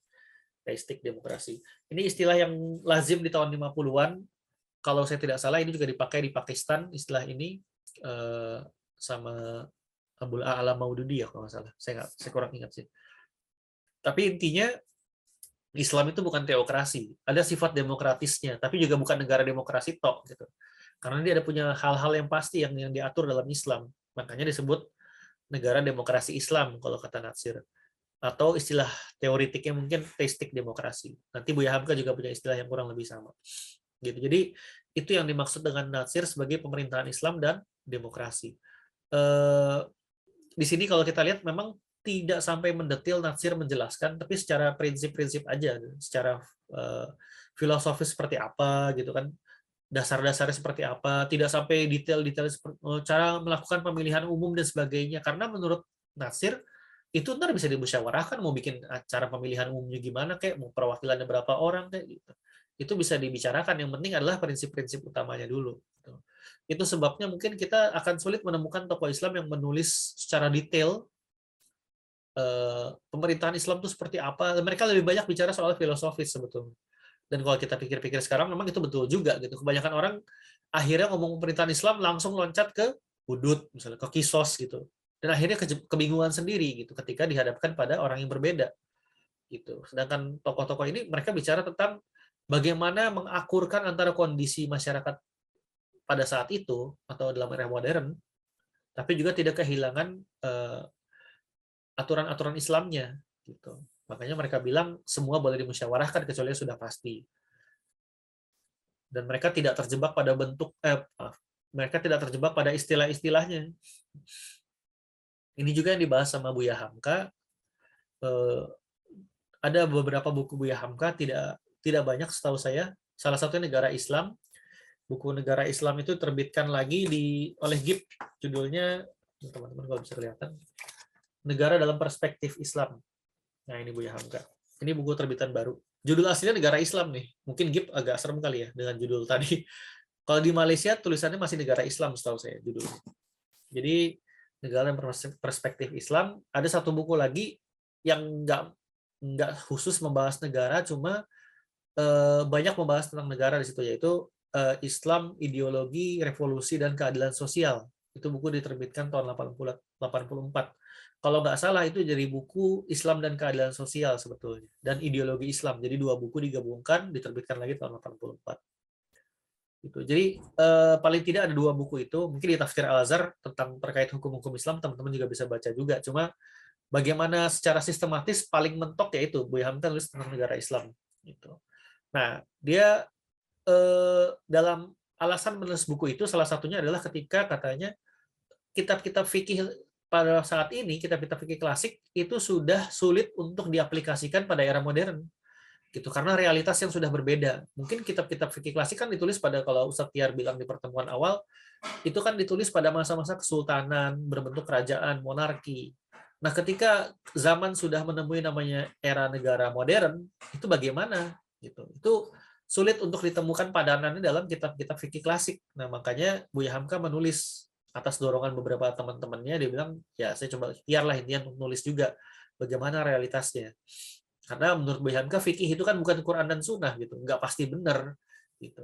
Teistik demokrasi. Ini istilah yang lazim di tahun 50-an. Kalau saya tidak salah ini juga dipakai di Pakistan istilah ini sama Abul A'la Maududi ya kalau nggak salah. Saya kurang ingat sih. Tapi intinya Islam itu bukan teokrasi. Ada sifat demokratisnya, tapi juga bukan negara demokrasi tok gitu. Karena dia ada punya hal-hal yang pasti yang diatur dalam Islam. Makanya disebut negara demokrasi Islam kalau kata Natsir. Atau istilah teoritiknya mungkin teistik demokrasi. Nanti Buya Hamka juga punya istilah yang kurang lebih sama. Gitu. Jadi itu yang dimaksud dengan Natsir sebagai pemerintahan Islam dan demokrasi. Di sini kalau kita lihat memang tidak sampai mendetil Natsir menjelaskan, tapi secara prinsip-prinsip aja, secara filosofis seperti apa gitu kan, dasar-dasarnya seperti apa, tidak sampai detail-detail cara melakukan pemilihan umum dan sebagainya. Karena menurut Natsir itu ntar bisa dimusyawarahkan mau bikin acara pemilihan umumnya gimana kayak mau perwakilannya berapa orang kayak gitu. Itu bisa dibicarakan, yang penting adalah prinsip-prinsip utamanya dulu. Itu sebabnya mungkin kita akan sulit menemukan tokoh Islam yang menulis secara detail pemerintahan Islam itu seperti apa. Mereka lebih banyak bicara soal filosofis sebetulnya. Dan kalau kita pikir-pikir sekarang memang itu betul juga gitu. Kebanyakan orang akhirnya ngomong pemerintahan Islam langsung loncat ke hudud, misalnya ke kisos gitu. Dan akhirnya kebingungan sendiri gitu ketika dihadapkan pada orang yang berbeda gitu. Sedangkan tokoh-tokoh ini mereka bicara tentang bagaimana mengakurkan antara kondisi masyarakat pada saat itu atau dalam era modern, tapi juga tidak kehilangan aturan-aturan Islamnya gitu. Makanya mereka bilang semua boleh dimusyawarahkan kecuali sudah pasti. Dan mereka tidak terjebak pada mereka tidak terjebak pada istilah-istilahnya. Ini juga yang dibahas sama Buya Hamka. Ada beberapa buku Buya Hamka, tidak banyak setahu saya. Salah satunya Negara Islam. Buku Negara Islam itu terbitkan lagi oleh GIP. Judulnya, teman-teman kalau bisa kelihatan, Negara dalam Perspektif Islam. Nah, ini Buya Hamka. Ini buku terbitan baru. Judul aslinya Negara Islam nih. Mungkin GIP agak serem kali ya dengan judul tadi. Kalau di Malaysia tulisannya masih Negara Islam setahu saya judulnya. Jadi Negara dalam Perspektif Islam. Ada satu buku lagi yang nggak khusus membahas negara, cuma banyak membahas tentang negara di situ, yaitu Islam, Ideologi, Revolusi, dan Keadilan Sosial. Itu buku diterbitkan tahun 84. Kalau nggak salah itu jadi buku Islam dan Keadilan Sosial sebetulnya, dan Ideologi Islam. Jadi dua buku digabungkan, diterbitkan lagi tahun 84. Gitu. Jadi paling tidak ada dua buku itu. Mungkin di Tafsir Al-Azhar tentang terkait hukum-hukum Islam, teman-teman juga bisa baca juga. Cuma bagaimana secara sistematis paling mentok yaitu Buya Hamka tulis tentang negara Islam. Gitu. Nah, dia dalam alasan menulis buku itu salah satunya adalah ketika katanya kitab-kitab fikih pada saat ini, kitab-kitab fikih klasik itu sudah sulit untuk diaplikasikan pada era modern. Gitu, karena realitas yang sudah berbeda. Mungkin kitab-kitab fikih klasik kan ditulis pada, kalau Ustadz Tiar bilang di pertemuan awal, itu kan ditulis pada masa-masa kesultanan, berbentuk kerajaan, monarki. Nah, ketika zaman sudah menemui namanya era negara modern, itu bagaimana? Gitu. Itu sulit untuk ditemukan padanannya dalam kitab-kitab fikih klasik. Nah, makanya Buya Hamka menulis atas dorongan beberapa teman-temannya, dia bilang, ya saya coba ikhtiarlah intinya untuk nulis juga bagaimana realitasnya. Karena menurut Buya Hamka, fikih itu kan bukan Quran dan Sunnah, gitu, nggak pasti benar. Gitu.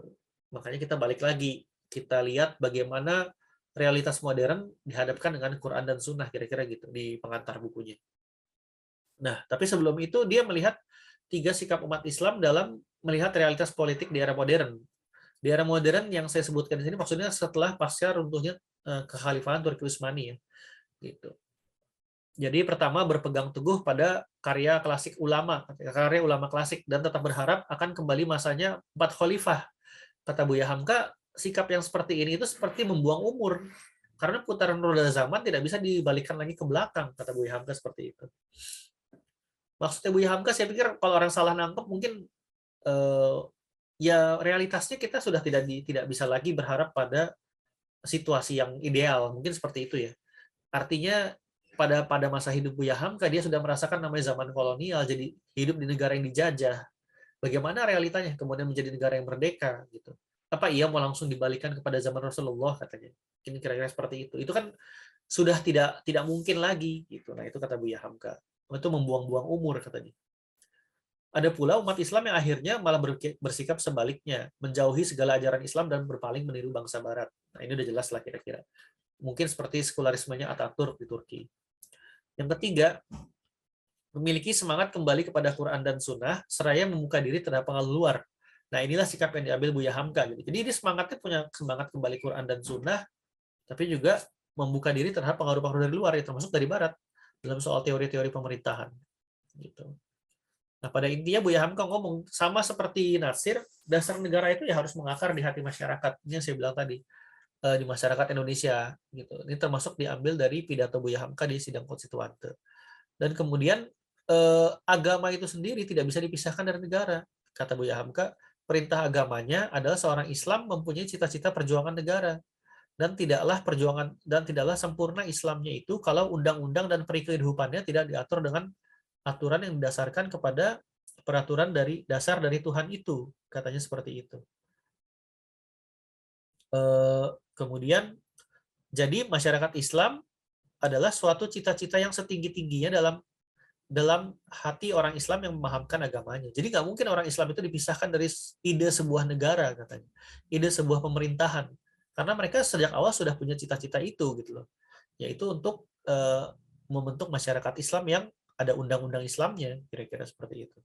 Makanya kita balik lagi, kita lihat bagaimana realitas modern dihadapkan dengan Quran dan Sunnah, kira-kira gitu, di pengantar bukunya. Nah, tapi sebelum itu dia melihat 3 sikap umat Islam dalam melihat realitas politik di era modern. Di era modern yang saya sebutkan di sini maksudnya setelah pasca runtuhnya kekhalifahan Turki Utsmani ya. Gitu. Jadi pertama berpegang teguh pada karya ulama klasik dan tetap berharap akan kembali masanya 4 khalifah. Kata Buya Hamka, sikap yang seperti ini itu seperti membuang umur. Karena putaran roda zaman tidak bisa dibalikkan lagi ke belakang, kata Buya Hamka seperti itu. Maksudnya Buya Hamka, saya pikir kalau orang salah nangkep mungkin ya realitasnya kita sudah tidak bisa lagi berharap pada situasi yang ideal, mungkin seperti itu ya. Artinya pada masa hidup Buya Hamka dia sudah merasakan namanya zaman kolonial, jadi hidup di negara yang dijajah. Bagaimana realitanya kemudian menjadi negara yang merdeka gitu. Apa ia mau langsung dibalikan kepada zaman Rasulullah katanya. Mungkin kira-kira seperti itu. Itu kan sudah tidak mungkin lagi gitu. Nah, itu kata Buya Hamka. Itu membuang-buang umur katanya. Ada pula umat Islam yang akhirnya malah bersikap sebaliknya, menjauhi segala ajaran Islam dan berpaling meniru bangsa Barat. Nah, ini udah jelas lah kira-kira. Mungkin seperti sekularismenya Ataturk di Turki. Yang ketiga, memiliki semangat kembali kepada Quran dan Sunnah, seraya membuka diri terhadap pengaruh luar. Nah, inilah sikap yang diambil Buya Hamka. Gitu. Jadi dia semangatnya punya semangat kembali Quran dan Sunnah, tapi juga membuka diri terhadap pengaruh-pengaruh dari luar, ya, termasuk dari Barat, dalam soal teori-teori pemerintahan. Gitu. Nah, pada intinya Buya Hamka ngomong, sama seperti Natsir, dasar negara itu ya harus mengakar di hati masyarakat. Ini yang saya bilang tadi, di masyarakat Indonesia. Gitu. Ini termasuk diambil dari pidato Buya Hamka di sidang konstituante. Dan kemudian agama itu sendiri tidak bisa dipisahkan dari negara. Kata Buya Hamka, perintah agamanya adalah seorang Islam mempunyai cita-cita perjuangan negara. Dan tidaklah sempurna Islamnya itu kalau undang-undang dan perikehidupannya tidak diatur dengan aturan yang didasarkan kepada peraturan dari dasar dari Tuhan itu, katanya seperti itu. Kemudian, jadi masyarakat Islam adalah suatu cita-cita yang setinggi-tingginya dalam hati orang Islam yang memahamkan agamanya. Jadi nggak mungkin orang Islam itu dipisahkan dari ide sebuah negara, katanya, ide sebuah pemerintahan. Karena mereka sejak awal sudah punya cita-cita itu gitu loh, yaitu untuk membentuk masyarakat Islam yang ada undang-undang Islamnya, kira-kira seperti itu.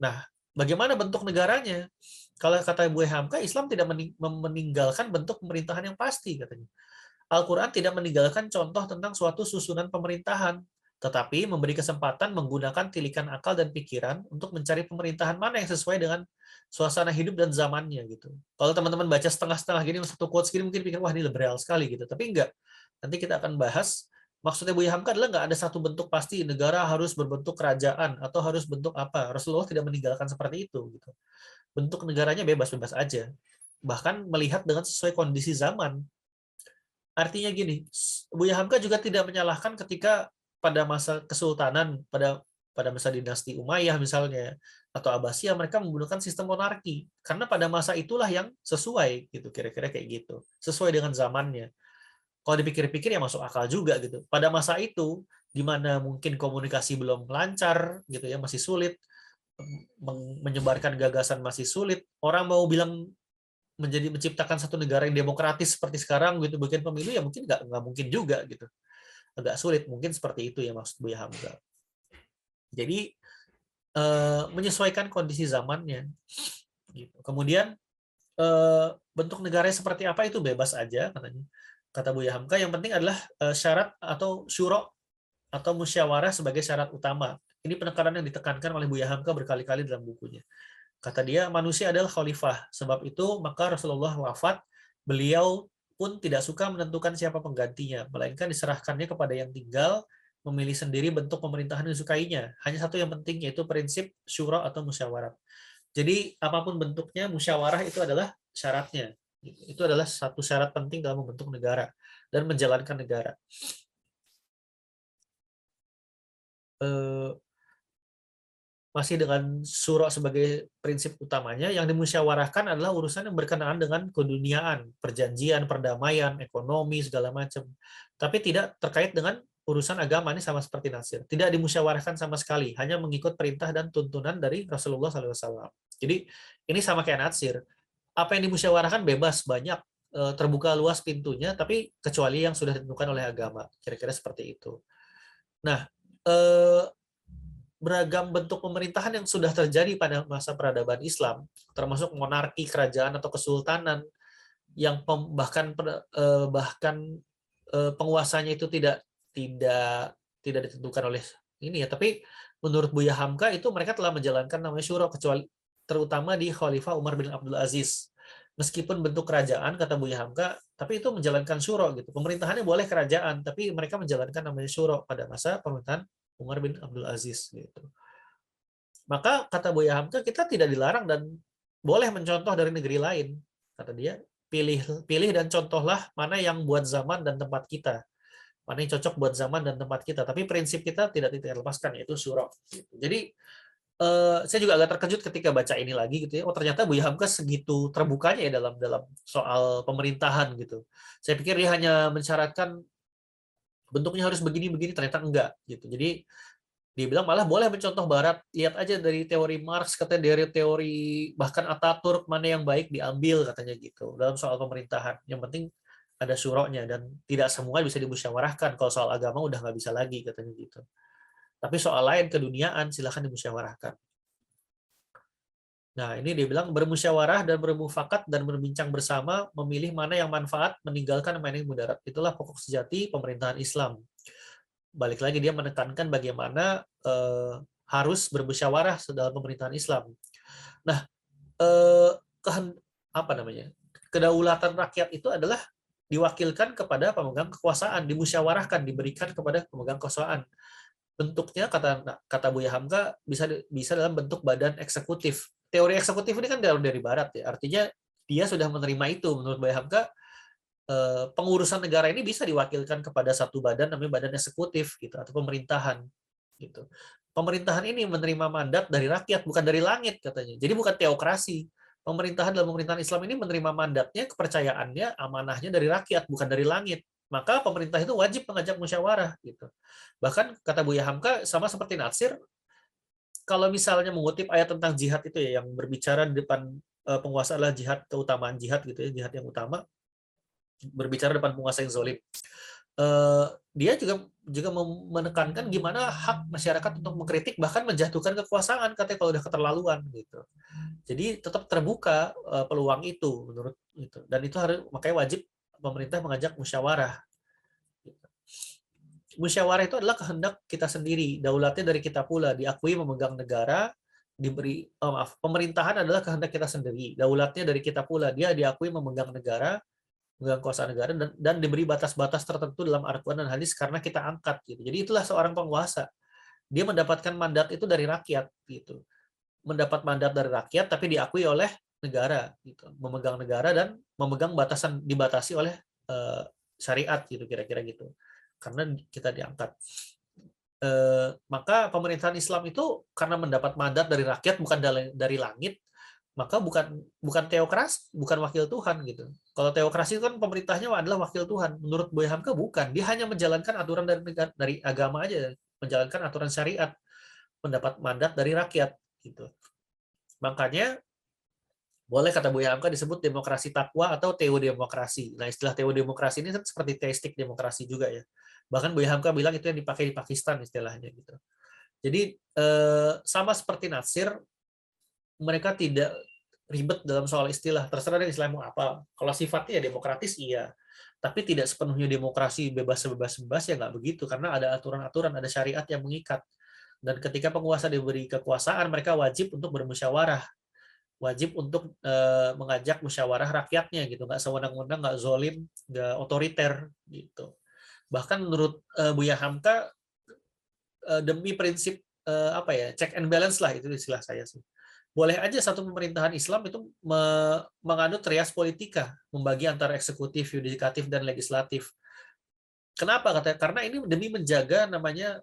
Nah, bagaimana bentuk negaranya? Kalau kata Bu Hamka, Islam tidak meninggalkan bentuk pemerintahan yang pasti, katanya. Al-Quran tidak meninggalkan contoh tentang suatu susunan pemerintahan, tetapi memberi kesempatan menggunakan tilikan akal dan pikiran untuk mencari pemerintahan mana yang sesuai dengan suasana hidup dan zamannya gitu. Kalau teman-teman baca setengah-setengah gini, satu quotes gini mungkin pikir wah ini liberal sekali gitu, tapi enggak. Nanti kita akan bahas. Maksudnya Bu Hamka adalah nggak ada satu bentuk pasti negara harus berbentuk kerajaan atau harus bentuk apa. Rasulullah tidak meninggalkan seperti itu gitu. Bentuk negaranya bebas-bebas aja. Bahkan melihat dengan sesuai kondisi zaman. Artinya gini, Buya Hamka juga tidak menyalahkan ketika pada masa kesultanan, pada masa dinasti Umayyah misalnya, atau Abbasiyah, mereka menggunakan sistem monarki. Karena pada masa itulah yang sesuai, gitu kira-kira kayak gitu. Sesuai dengan zamannya. Kalau dipikir-pikir ya masuk akal juga gitu. Pada masa itu, di mana mungkin komunikasi belum lancar, gitu ya, masih sulit, menyebarkan gagasan masih sulit, orang mau bilang menciptakan satu negara yang demokratis seperti sekarang gitu bikin pemilu ya mungkin nggak mungkin juga gitu, agak sulit, mungkin seperti itu ya maksud Buya Hamzah. Jadi menyesuaikan kondisi zamannya gitu. Kemudian bentuk negaranya seperti apa itu bebas aja katanya, kata Buya Hamka. Yang penting adalah syarat atau syuro atau musyawarah sebagai syarat utama. Ini penekanan yang ditekankan oleh Buya Hamka berkali-kali dalam bukunya. Kata dia, manusia adalah khalifah. Sebab itu, maka Rasulullah wafat, beliau pun tidak suka menentukan siapa penggantinya, melainkan diserahkannya kepada yang tinggal, memilih sendiri bentuk pemerintahan yang disukainya. Hanya satu yang penting, yaitu prinsip syura atau musyawarah. Jadi, apapun bentuknya, musyawarah itu adalah syaratnya. Itu adalah satu syarat penting dalam membentuk negara dan menjalankan negara. Masih dengan syuro sebagai prinsip utamanya, yang dimusyawarahkan adalah urusan yang berkenaan dengan keduniaan, perjanjian, perdamaian, ekonomi, segala macam. Tapi tidak terkait dengan urusan agama, ini sama seperti Nasir. Tidak dimusyawarahkan sama sekali, hanya mengikut perintah dan tuntunan dari Rasulullah SAW. Jadi ini sama kayak Nasir. Apa yang dimusyawarahkan bebas, banyak, terbuka luas pintunya, tapi kecuali yang sudah ditentukan oleh agama. Kira-kira seperti itu. Nah, beragam bentuk pemerintahan yang sudah terjadi pada masa peradaban Islam, termasuk monarki, kerajaan atau kesultanan, yang bahkan penguasanya itu tidak ditentukan oleh ini ya. Tapi menurut Buya Hamka itu mereka telah menjalankan namanya syuro, kecuali terutama di Khalifah Umar bin Abdul Aziz. Meskipun bentuk kerajaan kata Buya Hamka, tapi itu menjalankan syuro gitu. Pemerintahannya boleh kerajaan, tapi mereka menjalankan namanya syuro pada masa pemerintahan Umar bin Abdul Aziz gitu. Maka kata Buya Hamka, kita tidak dilarang dan boleh mencontoh dari negeri lain. Kata dia, pilih dan contohlah mana yang buat zaman dan tempat kita. Mana yang cocok buat zaman dan tempat kita. Tapi prinsip kita tidak lepaskan, yaitu syuro. Jadi saya juga agak terkejut ketika baca ini lagi gitu ya. Oh ternyata Buya Hamka segitu terbukanya ya dalam soal pemerintahan gitu. Saya pikir dia hanya mensyaratkan bentuknya harus begini-begini, ternyata enggak gitu. Jadi dia bilang malah boleh mencontoh Barat. Lihat aja dari teori Marx, katanya dari teori bahkan Ataturk, mana yang baik diambil katanya gitu dalam soal pemerintahan. Yang penting ada syuronya dan tidak semua bisa dimusyawarahkan. Kalau soal agama udah nggak bisa lagi katanya gitu. Tapi soal lain keduniaan silahkan dimusyawarahkan. Nah, ini dia bilang bermusyawarah dan bermufakat dan berbincang bersama, memilih mana yang manfaat, meninggalkan mana yang mudarat. Itulah pokok sejati pemerintahan Islam. Balik lagi dia menekankan bagaimana harus bermusyawarah dalam pemerintahan Islam. Nah, apa namanya? Kedaulatan rakyat itu adalah diwakilkan kepada pemegang kekuasaan, dimusyawarahkan, diberikan kepada pemegang kekuasaan. Bentuknya kata Buya Hamka bisa dalam bentuk badan eksekutif. Teori eksekutif ini kan dari barat ya. Artinya dia sudah menerima itu. Menurut Buya Hamka, pengurusan negara ini bisa diwakilkan kepada satu badan namanya badan eksekutif gitu atau pemerintahan gitu. Pemerintahan ini menerima mandat dari rakyat bukan dari langit katanya. Jadi bukan teokrasi. Pemerintahan dalam pemerintahan Islam ini menerima mandatnya, kepercayaannya, amanahnya dari rakyat bukan dari langit. Maka pemerintah itu wajib mengajak musyawarah gitu. Bahkan kata Buya Hamka sama seperti Natsir, kalau misalnya mengutip ayat tentang jihad itu ya yang berbicara di depan penguasa adalah jihad, keutamaan jihad gitu ya, jihad yang utama, berbicara depan penguasa yang zalim. Dia juga menekankan gimana hak masyarakat untuk mengkritik bahkan menjatuhkan kekuasaan, katanya kalau udah keterlaluan gitu. Jadi tetap terbuka peluang itu menurut itu, dan itu harus, makanya wajib pemerintah mengajak musyawarah. Musyawarah itu adalah kehendak kita sendiri, daulatnya dari kita pula, diakui memegang negara, pemerintahan adalah kehendak kita sendiri, daulatnya dari kita pula, dia diakui memegang negara, memegang kuasa negara, dan diberi batas-batas tertentu dalam Al-Quran dan hadis karena kita angkat gitu. Jadi itulah seorang penguasa, dia mendapatkan mandat itu dari rakyat gitu, mendapat mandat dari rakyat tapi diakui oleh negara gitu, memegang negara dan memegang batasan, dibatasi oleh syariat gitu, kira-kira gitu, karena kita diangkat. Maka pemerintahan Islam itu karena mendapat mandat dari rakyat, bukan dari langit, maka bukan teokrasi, bukan wakil Tuhan gitu. Kalau teokrasi kan pemerintahnya adalah wakil Tuhan. Menurut Buya Hamka bukan, dia hanya menjalankan aturan dari agama aja, menjalankan aturan syariat, mendapat mandat dari rakyat gitu. Makanya boleh kata Buya Hamka disebut demokrasi takwa atau teodemokrasi. Nah, istilah teodemokrasi ini seperti teistik demokrasi juga ya. Bahkan Buya Hamka bilang itu yang dipakai di Pakistan istilahnya gitu. Jadi sama seperti Natsir, mereka tidak ribet dalam soal istilah. Terserah dari istilah mau apa. Kalau sifatnya ya demokratis iya, tapi tidak sepenuhnya demokrasi bebas ya nggak begitu, karena ada aturan-aturan, ada syariat yang mengikat. Dan ketika penguasa diberi kekuasaan, mereka wajib untuk bermusyawarah, wajib untuk mengajak musyawarah rakyatnya gitu, nggak sewenang-wenang, nggak zolim, nggak otoriter gitu. Bahkan menurut Buya Hamka, demi prinsip check and balance lah, itu istilah saya sih. Boleh aja satu pemerintahan Islam itu menganut trias politika, membagi antara eksekutif, yudikatif, dan legislatif. Kenapa? Karena ini demi menjaga namanya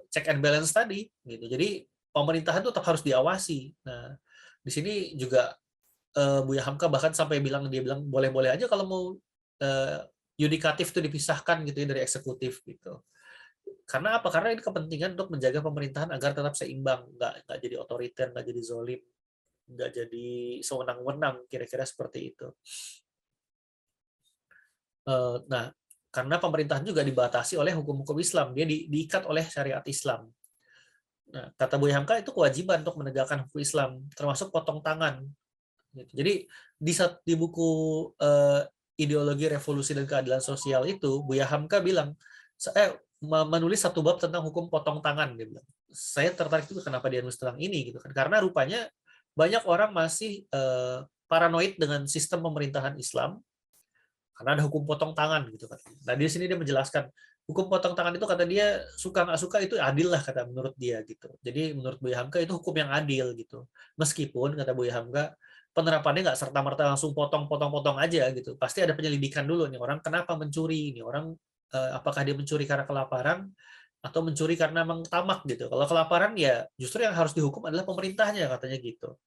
check and balance tadi gitu. Jadi pemerintahan itu tetap harus diawasi. Nah, di sini juga Buya Hamka bahkan sampai dia bilang boleh-boleh aja kalau mau yudikatif itu dipisahkan gitu ya dari eksekutif gitu. Karena apa? Karena ini kepentingan untuk menjaga pemerintahan agar tetap seimbang, nggak jadi otoriter, nggak jadi zolim, nggak jadi sewenang-wenang, kira-kira seperti itu. Nah, karena pemerintahan juga dibatasi oleh hukum-hukum Islam, dia diikat oleh syariat Islam. Nah, kata Buya Hamka itu kewajiban untuk menegakkan hukum Islam, termasuk potong tangan. Jadi di buku Ideologi Revolusi dan Keadilan Sosial itu, Buya Hamka bilang, saya menulis satu bab tentang hukum potong tangan. Dia bilang, saya tertarik juga kenapa dia nulis tentang ini gitu kan, karena rupanya banyak orang masih paranoid dengan sistem pemerintahan Islam karena ada hukum potong tangan gitu kan. Nah, di sini dia menjelaskan hukum potong tangan itu, kata dia, suka nggak suka itu adil lah, kata menurut dia gitu. Jadi menurut Buya Hamka itu hukum yang adil gitu. Meskipun kata Buya Hamka penerapannya nggak serta-merta langsung potong-potong-potong aja gitu. Pasti ada penyelidikan dulu nih, orang kenapa mencuri, ini orang apakah dia mencuri karena kelaparan atau mencuri karena memang tamak gitu. Kalau kelaparan ya justru yang harus dihukum adalah pemerintahnya, katanya gitu.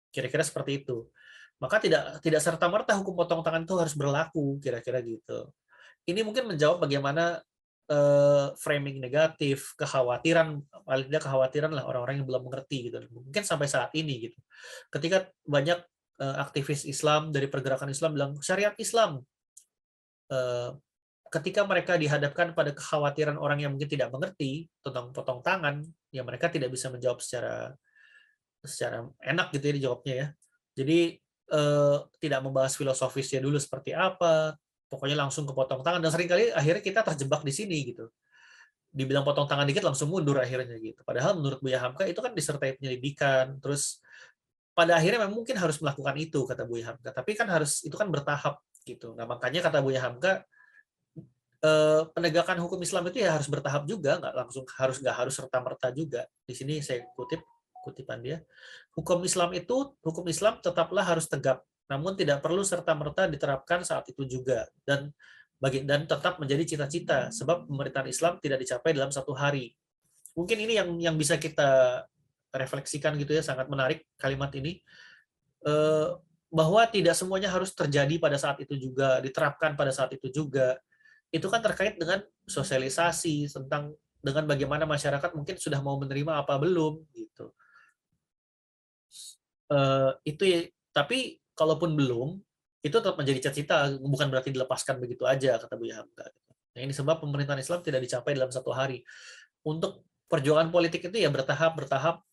Kira-kira seperti itu. Maka tidak serta-merta hukum potong tangan itu harus berlaku, kira-kira gitu. Ini mungkin menjawab bagaimana framing negatif, kekhawatiran, paling tidak kekhawatiran lah orang-orang yang belum mengerti gitu. Mungkin sampai saat ini gitu. Ketika banyak aktivis Islam dari pergerakan Islam bilang syariat Islam, ketika mereka dihadapkan pada kekhawatiran orang yang mungkin tidak mengerti tentang potong tangan, ya mereka tidak bisa menjawab secara enak gitu ya dijawabnya ya. Jadi tidak membahas filosofisnya dulu seperti apa, pokoknya langsung ke potong tangan, dan seringkali akhirnya kita terjebak di sini gitu. Dibilang potong tangan dikit langsung mundur akhirnya gitu. Padahal menurut Buya Hamka itu kan disertai penyelidikan, terus pada akhirnya memang mungkin harus melakukan itu kata Buya Hamka, tapi kan itu kan bertahap gitu. Nah, makanya kata Buya Hamka penegakan hukum Islam itu ya harus bertahap juga, nggak harus serta-merta juga. Di sini saya kutipan dia, hukum Islam tetaplah harus tegak, namun tidak perlu serta-merta diterapkan saat itu juga, dan tetap menjadi cita-cita, sebab pemerintahan Islam tidak dicapai dalam satu hari. Mungkin ini yang bisa kita refleksikan gitu ya, sangat menarik kalimat ini, bahwa tidak semuanya harus terjadi pada saat itu juga, diterapkan pada saat itu juga. Itu kan terkait dengan sosialisasi tentang dengan bagaimana masyarakat mungkin sudah mau menerima apa belum gitu. Itu Tapi kalaupun belum, itu tetap menjadi cita-cita, bukan berarti dilepaskan begitu aja, kata Buya Hamka. Nah, ini sebab pemerintahan Islam tidak dicapai dalam satu hari. Untuk perjuangan politik itu ya bertahap-bertahap,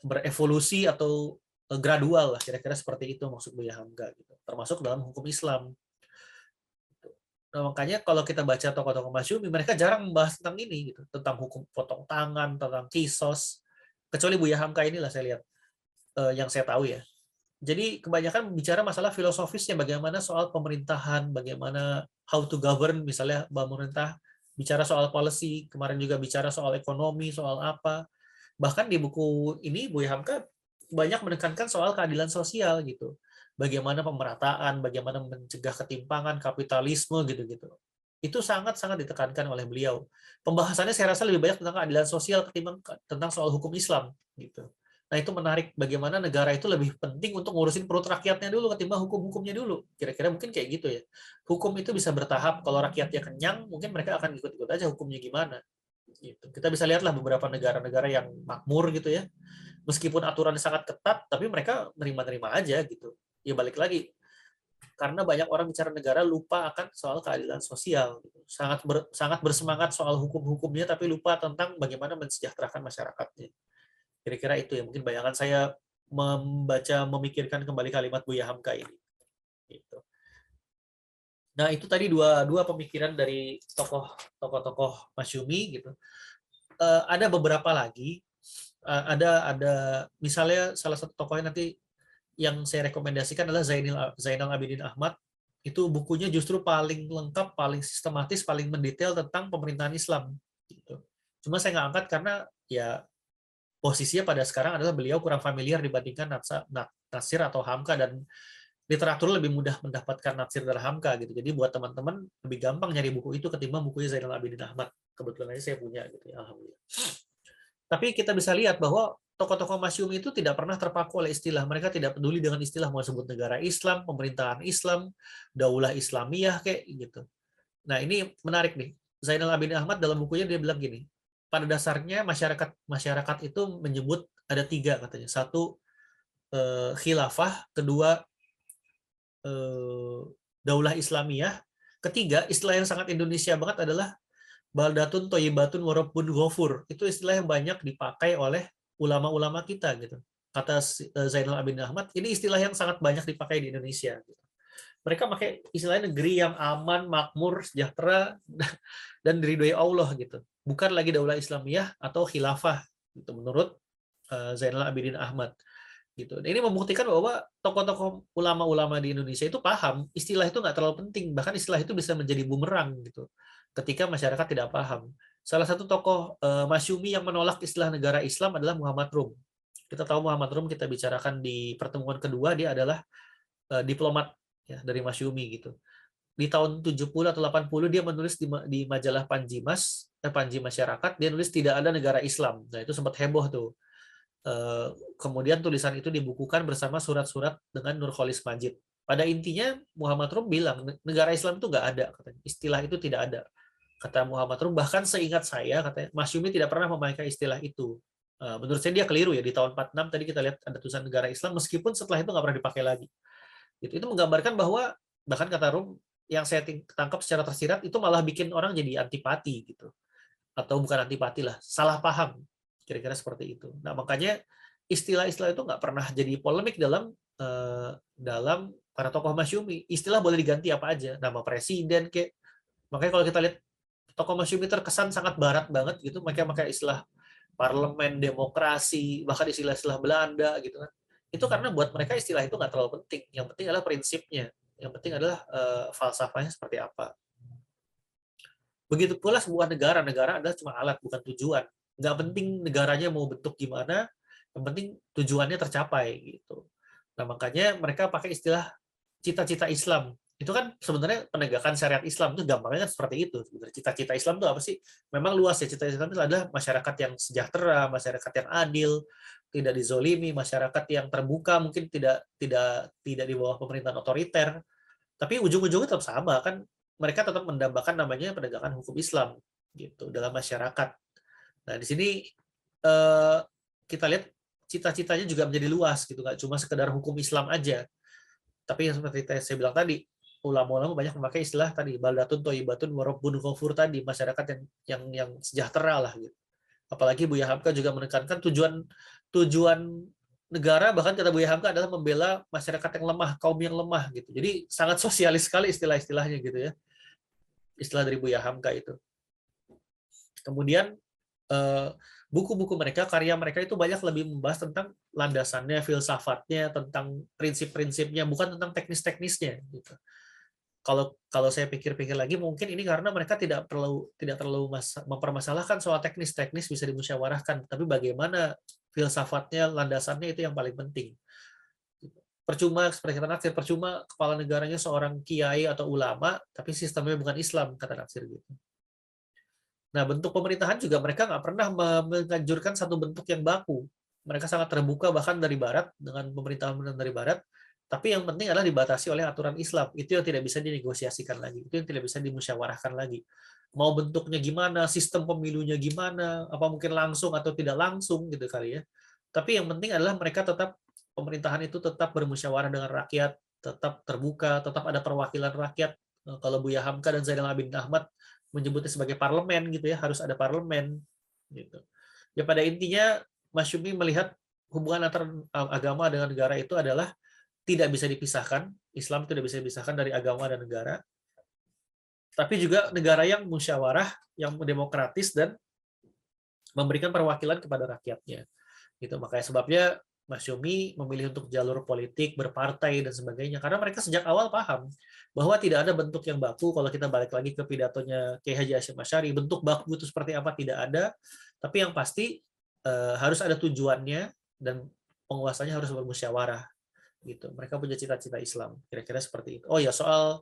berevolusi atau gradual lah, kira-kira seperti itu maksud Buya Hamka. Gitu. Termasuk dalam hukum Islam. Nah, makanya kalau kita baca tokoh-tokoh Masyumi, mereka jarang membahas tentang ini, gitu, tentang hukum potong tangan, tentang kisos. Kecuali Buya Hamka inilah saya lihat, yang saya tahu ya. Jadi kebanyakan bicara masalah filosofisnya, bagaimana soal pemerintahan, bagaimana how to govern, misalnya pemerintah bicara soal policy, kemarin juga bicara soal ekonomi, soal apa. Bahkan di buku ini Buya Hamka banyak menekankan soal keadilan sosial gitu. Bagaimana pemerataan, bagaimana mencegah ketimpangan, kapitalisme gitu-gitu. Itu sangat-sangat ditekankan oleh beliau. Pembahasannya saya rasa lebih banyak tentang keadilan sosial ketimbang tentang soal hukum Islam gitu. Nah, itu menarik bagaimana negara itu lebih penting untuk ngurusin perut rakyatnya dulu ketimbang hukum-hukumnya dulu. Kira-kira mungkin kayak gitu ya. Hukum itu bisa bertahap, kalau rakyatnya kenyang, mungkin mereka akan ikut-ikut aja hukumnya gimana. Gitu. Kita bisa lihatlah beberapa negara-negara yang makmur gitu ya. Meskipun aturannya sangat ketat, tapi mereka nerima-nerima aja gitu. Ya balik lagi, karena banyak orang bicara negara lupa akan soal keadilan sosial. Gitu. Sangat bersemangat soal hukum-hukumnya, tapi lupa tentang bagaimana mensejahterakan masyarakatnya. Kira-kira itu ya, mungkin bayangan saya memikirkan kembali kalimat Buya Hamka ini. Gitu. Nah, itu tadi dua pemikiran dari tokoh-tokoh Masyumi gitu. Ada beberapa lagi, ada misalnya salah satu tokohnya nanti yang saya rekomendasikan adalah Zainal Abidin Ahmad. Itu bukunya justru paling lengkap, paling sistematis, paling mendetail tentang pemerintahan Islam. Gitu. Cuma saya nggak angkat karena ya posisinya pada sekarang adalah beliau kurang familiar dibandingkan Natsir atau Hamka, dan literatur lebih mudah mendapatkan Natsir dan Hamka gitu. Jadi buat teman-teman lebih gampang nyari buku itu ketimbang bukunya Zainal Abidin Ahmad. Kebetulan aja saya punya gitu ya, alhamdulillah. Tapi kita bisa lihat bahwa tokoh-tokoh Masyumi itu tidak pernah terpaku oleh istilah. Mereka tidak peduli dengan istilah mau sebut negara Islam, pemerintahan Islam, daulah Islamiyah kayak gitu. Nah, ini menarik nih. Zainal Abidin Ahmad dalam bukunya dia bilang gini, pada dasarnya masyarakat itu menyebut ada tiga katanya. Satu, khilafah, kedua, daulah Islamiyah, ketiga, istilah yang sangat Indonesia banget adalah baldatun toyibatun warabbun ghafur. Itu istilah yang banyak dipakai oleh ulama-ulama kita gitu. Kata Zainal Abidin Ahmad, ini istilah yang sangat banyak dipakai di Indonesia. Gitu. Mereka pakai istilah negeri yang aman, makmur, sejahtera, dan diridhoi Allah gitu. Bukan lagi daulah Islamiyah atau khilafah gitu menurut Zainal Abidin Ahmad gitu. Ini membuktikan bahwa tokoh-tokoh ulama-ulama di Indonesia itu paham istilah itu nggak terlalu penting, bahkan istilah itu bisa menjadi bumerang gitu ketika masyarakat tidak paham. Salah satu tokoh Masyumi yang menolak istilah negara Islam adalah Muhammad Rum. Kita tahu Muhammad Rum, kita bicarakan di pertemuan kedua, dia adalah diplomat ya dari Masyumi gitu. Di tahun 70 atau 80 dia menulis di majalah Panji Masyarakat, dia nulis tidak ada negara Islam. Nah, itu sempat heboh tuh. Kemudian tulisan itu dibukukan bersama surat-surat dengan Nurkholis Majid. Pada intinya Muhammad Rum bilang negara Islam itu nggak ada, katanya. Istilah itu tidak ada. Kata Muhammad Rum, bahkan seingat saya, katanya Masyumi tidak pernah memakai istilah itu. Menurut saya dia keliru ya, di tahun 46 tadi kita lihat ada tulisan negara Islam, meskipun setelah itu nggak pernah dipakai lagi. Itu menggambarkan bahwa, bahkan kata Rum, yang saya tangkap secara tersirat, itu malah bikin orang jadi antipati gitu. Atau bukan antipati lah, salah paham. Kira-kira seperti itu. Nah, makanya istilah-istilah itu nggak pernah jadi polemik dalam para tokoh Masyumi. Istilah boleh diganti apa aja, nama presiden kayak. Makanya kalau kita lihat tokoh Masyumi terkesan sangat barat banget gitu, mereka pakai istilah parlemen, demokrasi, bahkan istilah-istilah Belanda gitu kan. Itu karena buat mereka istilah itu nggak terlalu penting. Yang penting adalah prinsipnya. Yang penting adalah falsafahnya seperti apa. Begitu pula sebuah negara adalah cuma alat, bukan tujuan. Nggak penting negaranya mau bentuk gimana, yang penting tujuannya tercapai gitu. Nah, makanya mereka pakai istilah cita-cita Islam. Itu kan sebenarnya penegakan syariat Islam itu gampangnya kan seperti itu. Sebenarnya cita-cita Islam itu apa sih? Memang luas ya. Cita-cita Islam itu adalah masyarakat yang sejahtera, masyarakat yang adil, tidak dizolimi, masyarakat yang terbuka, mungkin tidak di bawah pemerintahan otoriter. Tapi ujung-ujungnya tetap sama kan, mereka tetap mendambakan namanya penegakan hukum Islam gitu dalam masyarakat. Nah, di sini kita lihat cita-citanya juga menjadi luas gitu, nggak cuma sekedar hukum Islam aja. Tapi yang seperti saya bilang tadi, ulama-ulama banyak memakai istilah tadi baldatun thayyibatun wa rabbun ghafur tadi, masyarakat yang sejahtera lah gitu. Apalagi Buya Hamka juga menekankan tujuan negara, bahkan kata Buya Hamka adalah membela masyarakat yang lemah, kaum yang lemah gitu. Jadi sangat sosialis sekali istilah-istilahnya gitu ya. Istilah dari Buya Hamka itu. Kemudian buku-buku mereka, karya mereka itu banyak lebih membahas tentang landasannya, filsafatnya, tentang prinsip-prinsipnya, bukan tentang teknis-teknisnya gitu. Kalau saya pikir-pikir lagi, mungkin ini karena mereka tidak terlalu mempermasalahkan soal teknis-teknis bisa dimusyawarahkan, tapi bagaimana filsafatnya, landasannya itu yang paling penting. Percuma seperti kata Natsir, percuma kepala negaranya seorang kiai atau ulama, tapi sistemnya bukan Islam, kata Natsir gitu. Nah, bentuk pemerintahan juga mereka nggak pernah menganjurkan satu bentuk yang baku. Mereka sangat terbuka bahkan dari Barat, dengan pemerintahan dari Barat, tapi yang penting adalah dibatasi oleh aturan Islam. Itu yang tidak bisa dinegosiasikan lagi. Itu yang tidak bisa dimusyawarahkan lagi. Mau bentuknya gimana, sistem pemilunya gimana, apa mungkin langsung atau tidak langsung gitu kali ya. Tapi yang penting adalah mereka tetap, pemerintahan itu tetap bermusyawarah dengan rakyat, tetap terbuka, tetap ada perwakilan rakyat. Kalau Buya Hamka dan Zainal Abidin Ahmad menyebutnya sebagai parlemen gitu ya, harus ada parlemen gitu. Ya pada intinya Masyumi melihat hubungan antar agama dengan negara itu adalah tidak bisa dipisahkan, Islam tidak bisa dipisahkan dari agama dan negara, tapi juga negara yang musyawarah, yang demokratis dan memberikan perwakilan kepada rakyatnya. Gitu. Makanya sebabnya Masyumi memilih untuk jalur politik, berpartai dan sebagainya, karena mereka sejak awal paham bahwa tidak ada bentuk yang baku. Kalau kita balik lagi ke pidatonya Kiai Haji Hasyim Asy'ari, bentuk baku itu seperti apa tidak ada, tapi yang pasti harus ada tujuannya dan penguasanya harus bermusyawarah. Gitu. Mereka punya cita-cita Islam, kira-kira seperti itu. Oh ya, soal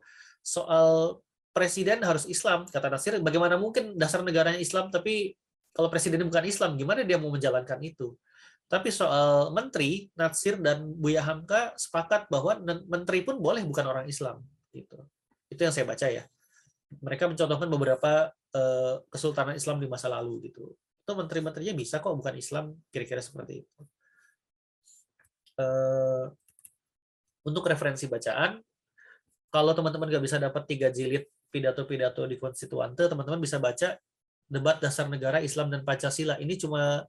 presiden harus Islam, kata Natsir. Bagaimana mungkin dasar negaranya Islam, tapi kalau presidennya bukan Islam, gimana dia mau menjalankan itu? Tapi soal menteri, Natsir dan Buya Hamka sepakat bahwa menteri pun boleh bukan orang Islam. Gitu. Itu yang saya baca ya. Mereka mencontohkan beberapa kesultanan Islam di masa lalu gitu. Itu menteri-menterinya bisa kok bukan Islam, kira-kira seperti itu. Untuk referensi bacaan, kalau teman-teman nggak bisa dapat 3 jilid pidato-pidato di Konstituante, teman-teman bisa baca Debat Dasar Negara Islam dan Pancasila. Ini cuma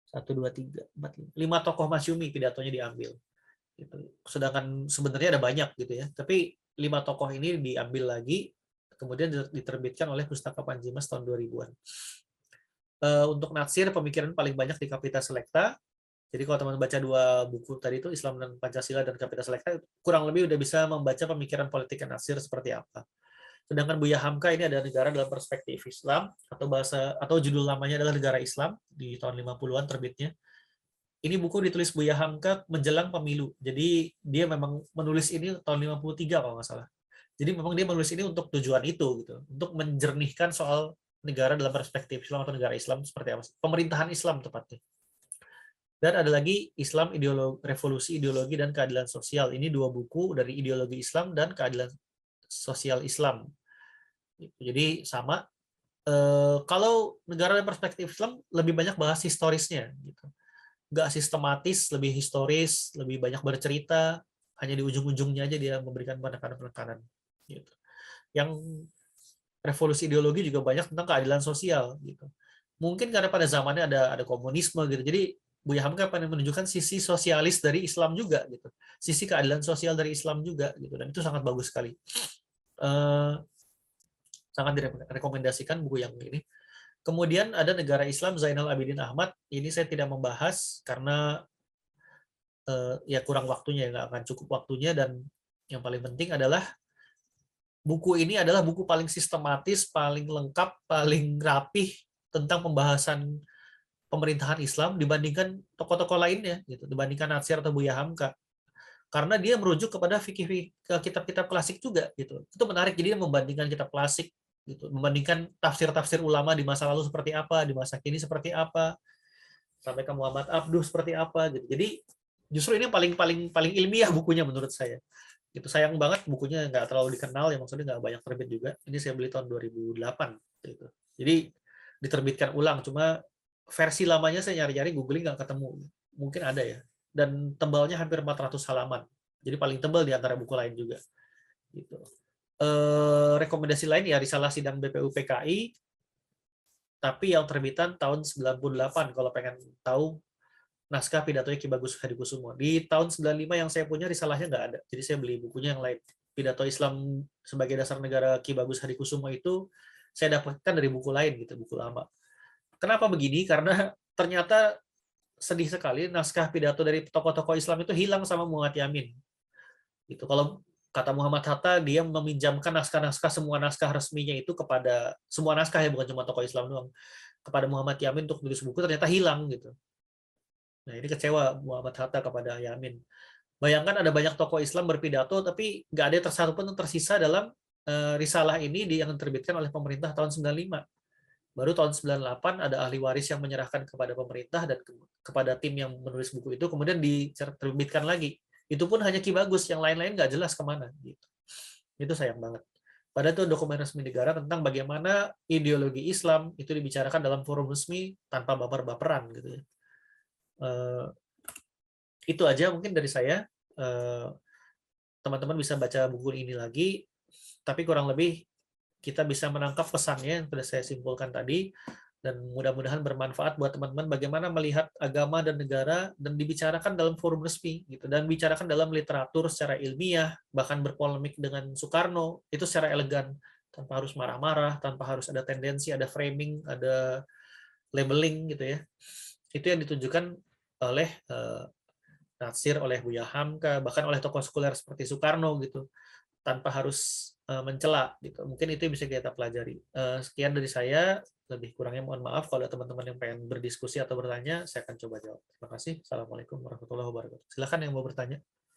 1, 2, 3, 4, 5 tokoh Masyumi pidatonya diambil. Gitu. Sedangkan sebenarnya ada banyak gitu ya. Tapi 5 tokoh ini diambil lagi, kemudian diterbitkan oleh Pustaka Panji Mas tahun 2000-an. Untuk Natsir, pemikiran paling banyak di Kapita Selecta. Jadi kalau teman baca 2 buku tadi itu, Islam dan Pancasila dan Kapita Selecta, kurang lebih udah bisa membaca pemikiran politik Natsir seperti apa. Sedangkan Buya Hamka ini ada negara dalam perspektif Islam, atau judul lamanya adalah Negara Islam, di tahun 50-an terbitnya. Ini buku ditulis Buya Hamka menjelang pemilu. Jadi dia memang menulis ini tahun 53 kalau nggak salah. Jadi memang dia menulis ini untuk tujuan itu gitu, untuk menjernihkan soal negara dalam perspektif Islam atau negara Islam seperti apa. Pemerintahan Islam tepatnya. Dan ada lagi Islam, Revolusi Ideologi dan Keadilan Sosial. Ini 2 buku dari ideologi Islam dan keadilan sosial Islam. Jadi sama. Kalau negara dari perspektif Islam lebih banyak bahas historisnya, gitu. Nggak sistematis, lebih historis, lebih banyak bercerita. Hanya di ujung-ujungnya aja dia memberikan penekanan-penekanan. Gitu. Yang revolusi ideologi juga banyak tentang keadilan sosial. Gitu. Mungkin karena pada zamannya ada komunisme gitu. Jadi Buya Hamka menunjukkan sisi sosialis dari Islam juga gitu, sisi keadilan sosial dari Islam juga gitu, dan itu sangat bagus sekali. Sangat direkomendasikan buku yang ini. Kemudian ada Negara Islam Zainal Abidin Ahmad. Ini saya tidak membahas karena ya kurang waktunya, nggak akan cukup waktunya, dan yang paling penting adalah buku ini adalah buku paling sistematis, paling lengkap, paling rapih tentang pembahasan pemerintahan Islam dibandingkan tokoh-tokoh lainnya gitu, dibandingkan Natsir atau Buya Hamka, karena dia merujuk kepada fikih kitab-kitab klasik juga gitu. Itu menarik, jadi dia membandingkan kitab klasik gitu, membandingkan tafsir-tafsir ulama di masa lalu seperti apa, di masa kini seperti apa, sampai ke Muhammad Abduh seperti apa gitu. Jadi justru ini paling ilmiah bukunya menurut saya. Itu sayang banget bukunya nggak terlalu dikenal ya, maksudnya nggak banyak terbit juga. Ini saya beli tahun 2008 gitu. Jadi diterbitkan ulang, cuma versi lamanya saya nyari-nyari googling nggak ketemu. Mungkin ada ya. Dan tebalnya hampir 400 halaman. Jadi paling tebal di antara buku lain juga. Gitu. Rekomendasi lain ya Risalah Sidang BPUPKI, tapi yang terbitan tahun 98 kalau pengen tahu naskah pidatonya Ki Bagus Hadikusumo. Di tahun 95 yang saya punya risalahnya nggak ada, jadi saya beli bukunya yang lain. Pidato Islam sebagai Dasar Negara Ki Bagus Hadikusumo itu saya dapatkan dari buku lain gitu, buku lama. Kenapa begini? Karena ternyata sedih sekali naskah pidato dari tokoh-tokoh Islam itu hilang sama Muhammad Yamin. Gitu. Kalau kata Muhammad Hatta, dia meminjamkan naskah-naskah, semua naskah resminya itu kepada, semua naskah ya, bukan cuma tokoh Islam doang, kepada Muhammad Yamin untuk tulis buku, ternyata hilang gitu. Nah, ini kecewa Muhammad Hatta kepada Yamin. Bayangkan ada banyak tokoh Islam berpidato, tapi nggak ada yang satu pun yang tersisa dalam risalah ini yang diterbitkan oleh pemerintah tahun 95. Baru tahun 98 ada ahli waris yang menyerahkan kepada pemerintah dan kepada tim yang menulis buku itu, kemudian diterbitkan lagi. Itu pun hanya Ki Bagus, yang lain-lain nggak jelas kemana. Gitu. Itu sayang banget. Padahal itu dokumen resmi negara tentang bagaimana ideologi Islam itu dibicarakan dalam forum resmi tanpa baper-baperan gitu ya. Itu aja mungkin dari saya. Teman-teman bisa baca buku ini lagi, tapi kurang lebih kita bisa menangkap pesannya yang sudah saya simpulkan tadi, dan mudah-mudahan bermanfaat buat teman-teman bagaimana melihat agama dan negara dan dibicarakan dalam forum resmi gitu, dan bicarakan dalam literatur secara ilmiah, bahkan berpolemik dengan Soekarno itu secara elegan, tanpa harus marah-marah, tanpa harus ada tendensi, ada framing, ada labeling gitu ya. Itu yang ditunjukkan oleh Natsir, oleh Buya Hamka, bahkan oleh tokoh sekuler seperti Soekarno gitu, tanpa harus mencela gitu. Mungkin itu yang bisa kita pelajari. Sekian dari saya, lebih kurangnya mohon maaf. Kalau ada teman-teman yang pengen berdiskusi atau bertanya, saya akan coba jawab. Terima kasih. Assalamualaikum warahmatullahi wabarakatuh. Silakan yang mau bertanya.